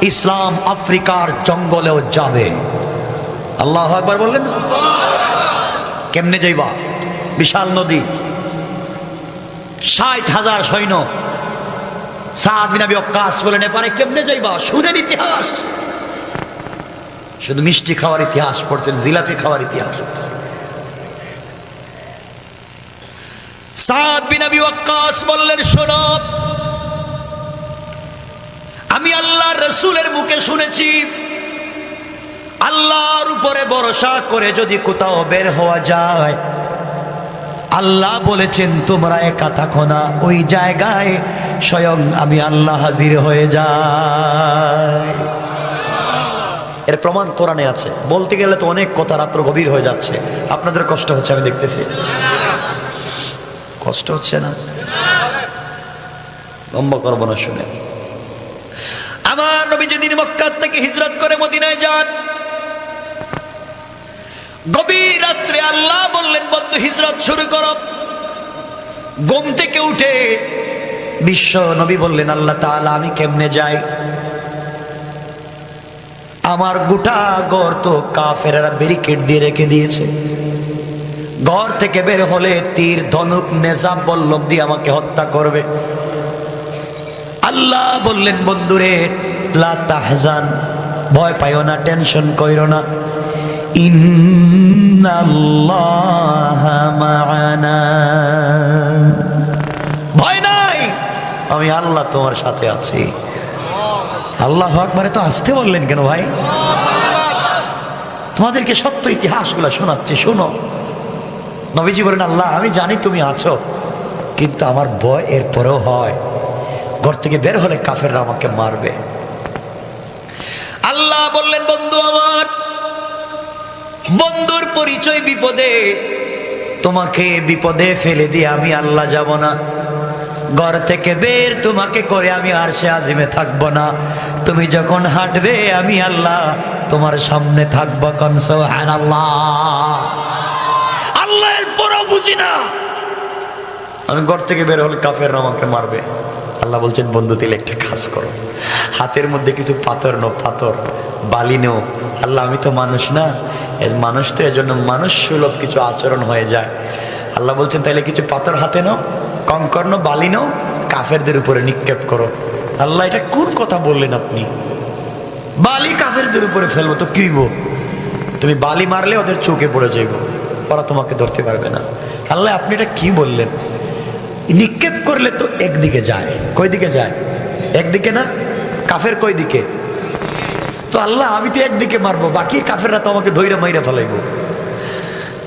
ইসলাম আফ্রিকার জঙ্গলেও যাবে। আল্লাহু আকবার বললেন। কেমনে যাইবা? বিশাল নদী, 60,000 সৈন্য। সাদ বিন আবি ওয়াক্কাস বলেন, এপারে কেমনে যাইবা? শুনেন ইতিহাস, শুধু মিষ্টি খাওয়ার ইতিহাস পড়ছেন, জিলাপি খাওয়ার ইতিহাস পড়ছেন। সাদ বিন আবি ওয়াক্কাস বললেন, শোনো, আমি আল্লাহর রাসূলের মুখে শুনেছি, আল্লাহর উপরে ভরসা করে যদি কোথাও বের হওয়া যায়, আল্লাহ বলেছেন তোমরা একা থাকো না, ওই জায়গায় স্বয়ং আমি আল্লাহ হাজির হয়ে যাই। এর প্রমাণ কোরআনে আছে। বলতে গেলে তো অনেক কথা, রাত্র গভীর হয়ে যাচ্ছে, আপনাদের কষ্ট হচ্ছে আমি দেখতেছি। কষ্ট হচ্ছে না? লম্বা করবো না, শুনে। আমার নবী যেদিন মক্কা থেকে হিজরত করে মদিনায় যান, গভীর রাত্রে আল্লাহ বললেন, বন্ধু হিজরত শুরু করো। ঘুম থেকে উঠে বিশ্ব নবী বললেন, আল্লাহ তাআলা আমি কেমনে যাই? আমার গোটা ঘর তো কাফেররা ব্যারিকেড দিয়ে রেখে দিয়েছে, ঘর থেকে বের হলে তীর ধনুক নেজা বল্লম দিয়ে আমাকে হত্যা করবে। আল্লাহ বললেন, বন্ধুরে লা তাহজান, ভয় পাইও না, টেনশন কইরো না, ইন্নাল্লাহা মা'ানা, ভয় নাই, আমি আল্লাহ তোমার সাথে আছি। আল্লাহু আকবার। তো আসতে বললেন কেন ভাই? তোমাদেরকে সত্য ইতিহাসগুলো শোনাচ্ছি, শোনো। নবীজি বলেন, আল্লাহ আমি জানি তুমি আছো, কিন্তু আমার ভয় এরপরেও হয়, ঘর থেকে বের হলে কাফেররা আমাকে মারবে। আল্লাহ বললেন, বন্ধু আমার, বন্ধুর পরিচয় বিপদে, তোমাকে বিপদে ফেলে দিয়ে আমি আল্লাহ যাব না, ঘর থেকে বের তোমাকে করে আমি আরশে আজিমে থাকবো না, তুমি যখন হাঁটবে আমি আল্লাহ তোমার সামনে থাকবো। কোন সুবহানাল্লাহ। আল্লাহ এরপরও বুঝি না, আমি ঘর থেকে বের হলে কাফেররা আমাকে মারবে। আল্লাহ বলছেন, বন্ধু তাহলে একটা কাজ করো, হাতের মধ্যে কিছু পাথর নো, পাথর বালি নো। আল্লাহ আমি তো মানুষ না, এর মানুষ তো এজন্য মানুষ সুলভ কিছু আচরণ হয়ে যায়। আল্লাহ বলছেন, তাইলে কিছু পাথর হাতে নাও, কঙ্কর নো, বালি নাও, কাফেরদের উপরে নিক্ষেপ করো। আল্লাহ এটা কোন কথা বললেন আপনি? বালি কাফেরদের উপরে ফেলবো তো কি হইব? তুমি বালি মারলে ওদের চোখে পড়ে যাইব, ওরা তোমাকে ধরতে পারবে না। আল্লাহ আপনি এটা কি বললেন? নিক্ষেপ করলে তো একদিকে যায়, কই দিকে যায়? একদিকে না, কাফের কই দিকে? তো আল্লাহ আমি তো একদিকে মারবো, বাকি কাফেররা তো আমাকে ধইরা মাইরা ফেলাইবো,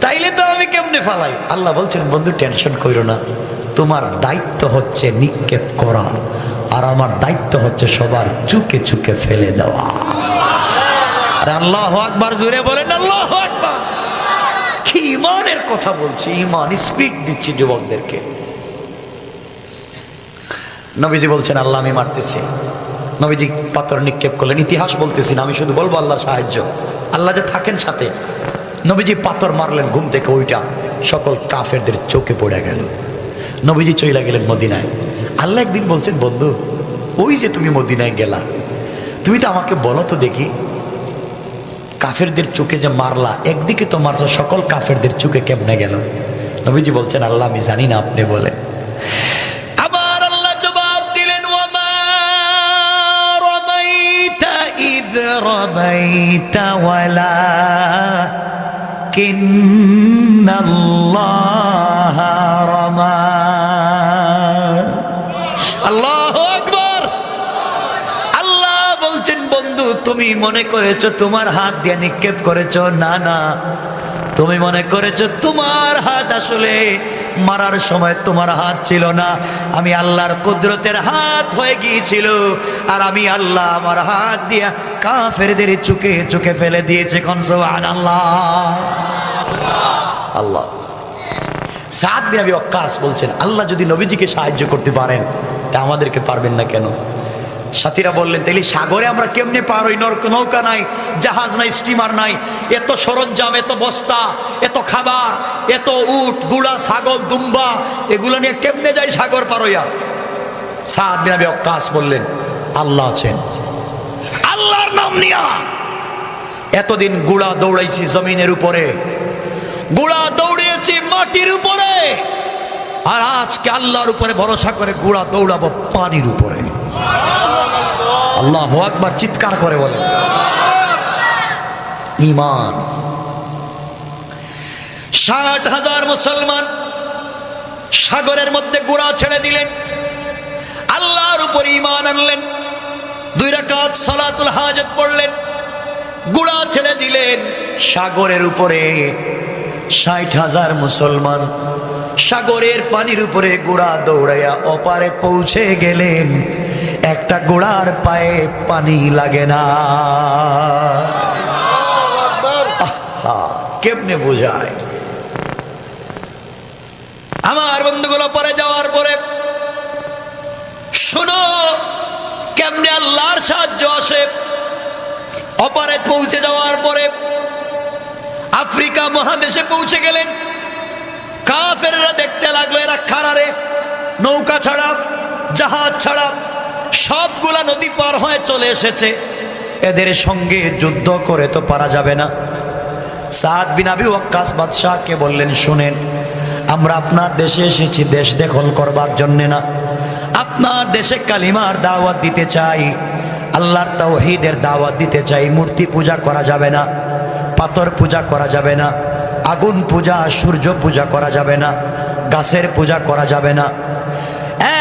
তাইলে তো আমি কেমনে ফালাই? আল্লাহ বলছেন, বন্ধু টেনশন কইরো না, তোমার দায়িত্ব হচ্ছে নিক্ষেপ করা, আর আমার দায়িত্ব হচ্ছে সবার চুকে চুকে ফেলে দেওয়া। আর আল্লাহু আকবার জোরে বলেন, আল্লাহু আকবার। কি ইমানের কথা বলছি, ইমান স্পিড দিচ্ছি যুবকদেরকে। নবীজি বলছেন, আল্লাহ আমি মারতেছি। নবীজি পাথর নিক্ষেপ করলেন। ইতিহাস বলতেছি না, আমি শুধু বলবো আল্লাহর সাহায্য, আল্লাহ যে থাকেন সাথে। নবীজি পাথর মারলেন, ঘুম থেকে ওইটা সকল কাফেরদের চোখে পড়ে গেল। নবীজি চলে গেলেন মদিনায়। আল্লাহ একদিন বলছেন, বন্ধু ওই যে তুমি মদিনায় গেলা, তুমি তো আমাকে বলো তো দেখি, কাফেরদের চোখে যে মারলা, একদিকে তো মারছো, সকল কাফেরদের চোখে কেমনে গেল? নবীজি বলছেন, আল্লাহ আমি জানি না, আপনি বলে। আবার আল্লাহ জবাব দিলেন, ওয়ামা রামাইতা ইদ রামাইতা ওয়ালাকিন্নাল্লাহ রামা। আল্লাহু আকবার। আল্লাহ বলছেন, বন্ধু তুমি মনে করেছো তোমার হাত দিয়ে নিক্ষেপ করেছো, না না, তুমি মনে করেছো তোমার হাত আসলে মারার সময় তোমার হাত ছিল না, আমি আল্লাহর কুদরতের হাত হয়ে গিয়েছিল, আর আমি আল্লাহ আমার হাত দিয়া কাফেরদের চুকে চুকে ফেলে দিয়েছে। কোন সুবহানাল্লাহ। আল্লাহ। সাদ বিন আবি ওয়াক্কাস বলছেন, আল্লাহ যদি নবীজিকে সাহায্য করতে পারেন তা আমাদেরকে পারবেন না কেন? সাথীরা বললেন, তাইলে সাগরে আমরা কেমনে পার হই? নৌকা নাই, জাহাজ নাই, স্টিমার নাই, এত সরঞ্জাম, এত বস্তা, এত খাবার, এত উট, গুড়া, ছাগল, দুম্বা, এগুলো নিয়ে কেমনে যাই সাগর পার হইয়া? সাদ বিন আবি ওয়াক্কাস বললেন, আল্লাহ আছেন, আল্লাহর নাম নিয়া। এতদিন গুড়া দৌড়াইছি জমিনের উপরে, গুড়া দৌড়িয়েছি মাটির উপরে, আর আজকে আল্লাহর উপরে ভরসা করে গুড়া দৌড়াবো পানির উপরে। আল্লাহু আকবার, চিৎকার করে বলেন ঈমান। 60,000 মুসলমান সাগরের মধ্যে গুড়া ছেড়ে দিলেন, আল্লাহর উপর ঈমান আনলেন, 2 রাকাত সালাতুল হাজত পড়লেন, গুড়া ছেড়ে দিলেন সাগরের উপরে। 60,000 মুসলমান সাগরের পানির উপরে গুড়া দৌড়াইয়া ওপারে পৌঁছে গেলেন, একটা গুড়ার পায়ে পানি লাগে না। কেমনে বোঝায়? আমার বন্ধুগুলো পরে যাওয়ার পরে শোনো কেমনে আল্লাহর সাহায্য আসে। ওপারে পৌঁছে যাওয়ার পরে আফ্রিকা মহাদেশে পৌঁছে গেলেন। কাফেররা দেখতে লাগলো এরা খারারে, নৌকা ছাড়া, জাহাজ ছাড়া সবগুলা নদী পার হয়ে চলে এসেছে, এদের সঙ্গে যুদ্ধ করে তো পারা যাবে না। সাদ বিন আবি ওয়াক্কাস বাদশাহকে বললেন, শুনেন, আমরা আপনার দেশে এসেছি দেশ দখল করবার জন্য না, আপনার দেশে কালিমার দাওয়াত দিতে চাই, আল্লাহর তাওহীদের দাওয়াত দিতে চাই। মূর্তি পূজা করা যাবে না, পাথর পূজা করা যাবে না, আগুন পূজা, সূর্য পূজা করা যাবে না, গাছের পূজা করা যাবে না,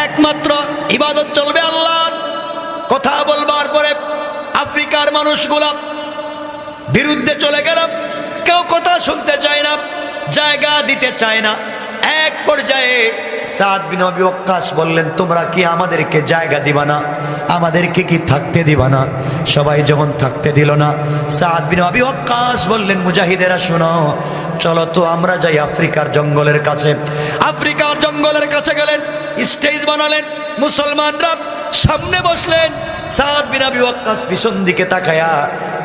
একমাত্র ইবাদত চলবে আল্লাহর। কথা বলবার পরে আফ্রিকার মানুষগুলা বিরুদ্ধে চলে গেল, কেউ কথা শুনতে চায় না, জায়গা দিতে চায় না। এক পর্যায়ে সাদ বিন আবি ওয়াক্কাস বললেন, তোমরা কি আমাদেরকে জায়গা দিবা না? আমাদেরকে কি থাকতে দিবা না? সবাই যখন থাকতে দিল না, সাদ বিন আবি ওয়াক্কাস বললেন, মুজাহিদেরা শোনো, চলো তো আমরা যাই আফ্রিকার জঙ্গলের কাছে। আফ্রিকার জঙ্গলের কাছে গেলেন, স্টেজ বানালেন, মুসলমানরা সামনে বসলেন, সাদ বিন আবি ওয়াক্কাস পিছন দিকে তাকায়া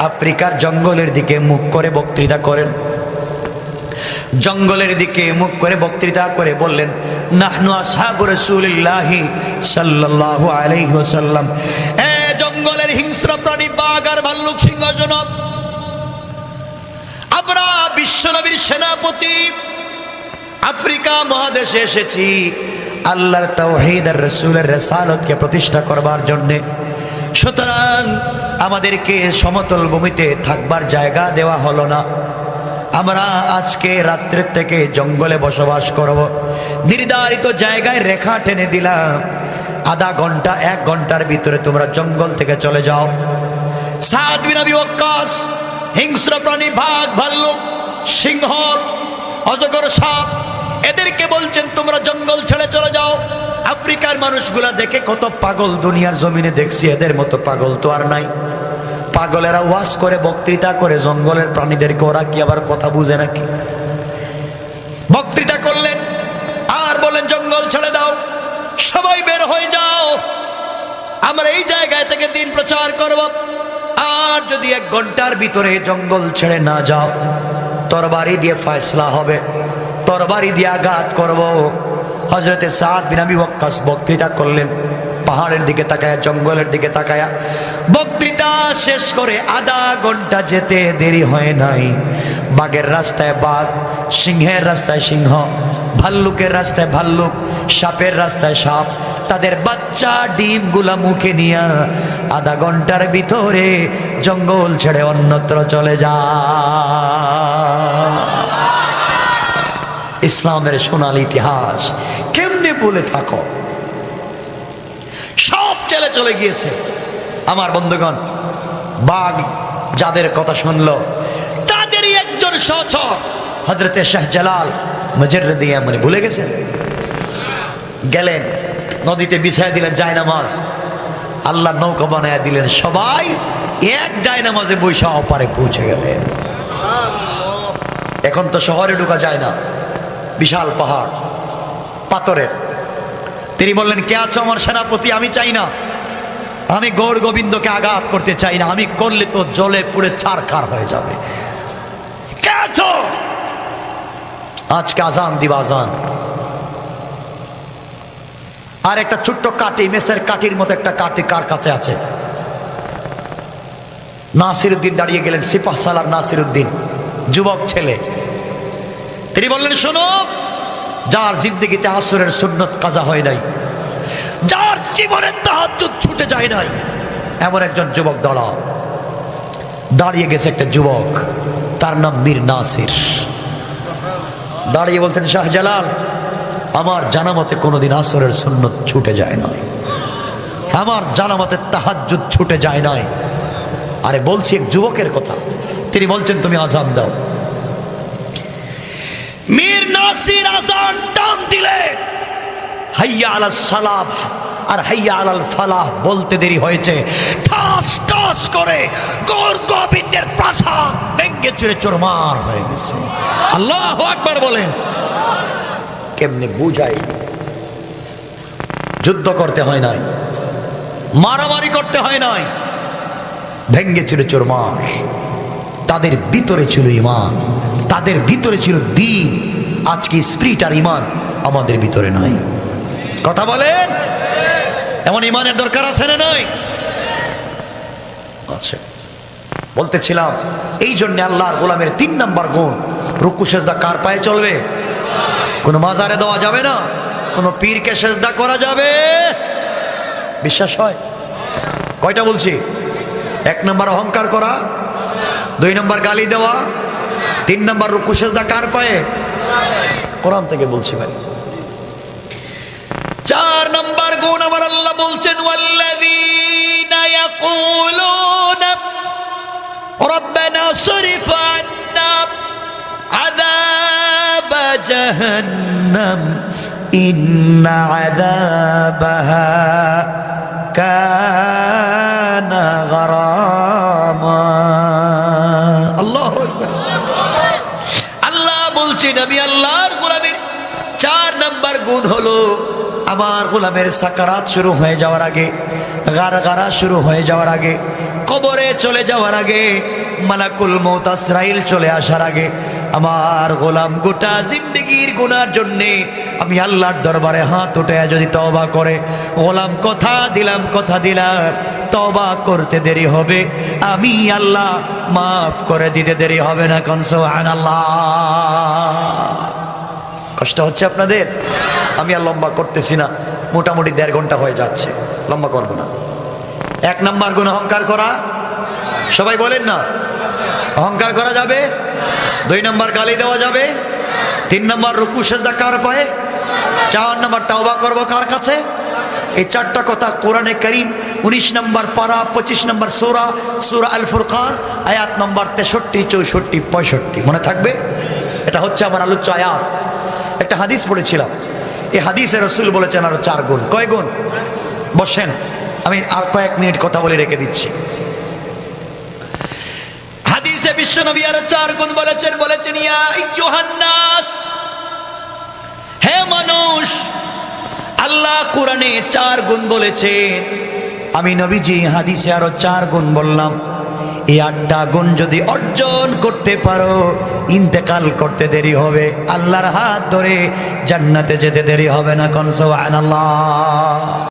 আফ্রিকার জঙ্গলের দিকে মুখ করে বক্তৃতা করেন। জঙ্গলের দিকে মুখ করে বক্তৃতা করে বললেন, নাহনু আসহাবু রাসূলিল্লাহি সাল্লাল্লাহু আলাইহি ওয়াসাল্লাম, এ জঙ্গলের হিংস্র প্রাণী বাঘ আর ভাল্লুক সিংহ জনক, আমরা বিশ্বনবীর সেনাপতি আফ্রিকা মহাদেশে এসেছি আল্লাহর তাওহীদ আর রাসূলের রিসালাতকে প্রতিষ্ঠা করবার জন্য। সুতরাং আমাদেরকে সমতল ভূমিতে থাকবার জায়গা দেওয়া হলো না, আমরা আজকে রাত্রের থেকে জঙ্গলে বসবাস করব। নির্ধারিত জায়গায় রেখা টেনে দিলাম, আধা ঘন্টা 1 ঘন্টার ভিতরে তোমরা জঙ্গল থেকে চলে যাও। সাদ বিন আবি ওয়াক্কাস হিংস্র প্রাণী বাঘ, ভাল্লুক, সিংহ, অজগর, সাপ, এদেরকে বলছেন তোমরা জঙ্গল ছেড়ে চলে যাও। আফ্রিকার মানুষগুলা দেখে কত পাগল দুনিয়ার জমিনে দেখছি, এদের মতো পাগল তো আর নাই। পাগলেরা ওয়াজ করে, বক্তৃতা করে জঙ্গলের প্রাণীদেরকে, ওরা কি আবার কথা বুঝে নাকি? বক্তৃতা করলেন আর বলেন, জঙ্গল ছেড়ে দাও, সবাই বের হয়ে যাও, আমরা এই জায়গায় থেকে দিন প্রচার করব। আর যদি 1 ঘন্টার ভিতরে জঙ্গল ছেড়ে না যাও, তরবারি দিয়ে ফয়সলা হবে, তরবারি দিয়ে আঘাত করব। হযরতে সাদ বিন আবি ওয়াক্কাস বক্তৃতা করলেন, পাহাড়ের দিকে তাকায়া, জঙ্গলের দিকে তাকায়া বক্তৃতা শেষ করে আধা ঘন্টা যেতে দেরি হয় নাই। বাঘের রাস্তায় বাঘ, সিংহের রাস্তায় সিংহ, ভাল্লুকের রাস্তায় ভাল্লুক, সাপের রাস্তায় সাপ, তাদের বাচ্চা ডিমগুলা মুখে নিয়া আধা ঘন্টার ভিতরে জঙ্গল ছেড়ে অন্যত্র চলে যায়। ইসলামের সোনালী ইতিহাস কেমনে বলে থাকো, সব ছেলে চলে গিয়েছে। আমার বন্ধুগণ, বাঘ যাদের কথা শুনলো তাদেরই একজন সহচর হযরতে শাহজালাল মুজাররিদি ইয়ামানি ভুলে গেছেন। গেলেন নদীতে বিছায়া দিলেন জায়নামাজ, আল্লাহ নৌকা বানায়া দিলেন, সবাই এক জায়নামাজে বৈশা ওপারে পৌঁছে গেলেন। এখন তো শহরে ঢোকা যায় না, বিশাল পাহাড় পাথরের। তিনি বললেন, কে আছো আমার সেনাপতি? আমি চাই না, আমি গৌর গোবিন্দকে আঘাত করতে চাই না, আমি করলে তো জলে পুড়ে ছারখার হয়ে যাবে। কে আছো? আজকে আজান দিবা, আজান। আর একটা ছোট্ট কাঠি, মেসের কাঠির মতো একটা কাঠি কার কাছে আছে? নাসিরউদ্দিন দাঁড়িয়ে গেলেন, সিপাহ সালার নাসিরউদ্দিন, যুবক ছেলে। তিনি বললেন, শোনো, যার জিন্দেগিতে আসরের সুন্নত কাজা হয় নাই, যার জীবনের তাহাজ্জুদ ছুটে যায় নাই, এমন একজন যুবক দাঁড়িয়ে গেছে। একটা যুবক, তার নাম মীর নাসির। দাঁড়িয়ে বলতেন, শাহজালাল, আমার জানামতে কোনোদিন আসরের সুন্নত ছুটে যায় নাই, আমার জানামতে তাহাজ্জুদ ছুটে যায় নাই। আরে বলছি এক যুবকের কথা। তিনি বলছেন, তুমি আজান দাও। মীর নাসির আজান টান দিলে হাইয়া আলাস সালাহ আর হাইয়া আলাল ফালাহ বলতে দেরি হয়েছে, ঠাস ঠাস করে গৌর গোবিন্দের প্রাসাদ ভেঙে চুরে চুরমার হয়ে গেছে। আল্লাহু আকবার বলেন। কেমনে বুঝাই? যুদ্ধ করতে হয় নাই, মারামারি করতে হয় নাই, ভেঙে চুরে চুরমার। তাদের ভিতরে ছিল ঈমান, তাদের ভিতরে ছিল দ্বীন। আজকে স্পিরিট আর ঈমান আমাদের ভিতরে নাই। কথা বলেন, এমন ঈমানের দরকার আছে না নাই? আচ্ছা, বলতেছিলাম, এই জন্য আল্লাহর গোলামের 3 নাম্বার গুণ, রুকু সেজদা কার পায়ে চলবে? কোনো মাজারে দেওয়া যাবে না, কোনো পীরকে সেজদা করা যাবে? বিশ্বাস হয়? কয়টা বলছি? 1 নাম্বার অহংকার করা, 2 নাম্বার গালি দেওয়া, 3 নাম্বার রুকু সেজদা কার পায়ে? কোরআন থেকে বলছি ভাই। 4 নাম্বার গুণ আমার আল্লাহ বলছেন, ওয়াল্লাযীনা ইয়াকুলুনা রাব্বানা সরিফ আন্না আযাব জাহান্নাম ইন্না আযাবাহা কানা গারামা। আল্লাহু আকবার। আল্লাহ বলছেন, আমি আল্লাহর গোলামের 4 নাম্বার গুণ হলো, আমার গোলামের সাকারাত শুরু হয়ে যাওয়ার আগে, গারগারা শুরু হয়ে যাওয়ার আগে, কবরে চলে যাওয়ার আগে, মালাকুল মউত আজরাইল চলে আসার আগে, আমার গোলাম গোটা জিন্দেগির গুনার জন্যে আমি আল্লাহর দরবারে হাত উঠায়া যদি তওবা করে, গোলাম কথা দিলাম তওবা করতে দেরি হবে, আমি আল্লাহ মাফ করে দিতে দেরি হবে না। কোন সুবহানাল্লাহ। কষ্ট হচ্ছে আপনাদের? আমি আর লম্বা করতেছি না, মোটামুটি 1.5 ঘন্টা হয়ে যাচ্ছে, লম্বা করবো না। 1 নাম্বার গুণ অহংকার করা, সবাই বলেন না, অহংকার করা যাবে? 2 নাম্বার গালি দেওয়া যাবে? 3 নাম্বার রুকু সেজদা কার পায়ে? 4 নাম্বার তওবা করব কার কাছে? এই 4টা কথা কোরআনে কারীম 19 নম্বর পারা 25 নম্বর সূরা আল ফুরকান আয়াত নম্বর 63, 64, 65 মনে থাকবে। এটা হচ্ছে আমার আলোচ্য আয়াত। একটা হাদিস পড়েছিলাম, এই হাদিসে রাসূল বলেছেন আরো 4 গুণ। কয় গুণ? বসেন, আমি আর কয়েক মিনিট কথা বলে রেখে দিচ্ছি। হাদিসে বিশ্বনবী আরো 4 গুণ বলেছেন ইয়া আইয়ুহান নাস, হে মানুষ। আল্লাহ কোরআনে 4 গুণ বলেছেন, আমি নবীজি হাদিসে আরো 4 গুণ বললাম। এই 8টা গুণ যদি অর্জন করতে পারো, ইন্তেকাল করতে দেরি হবে, আল্লাহর হাত ধরে জান্নাতে যেতে দেরি হবে না। কোন সুবহানাল্লাহ।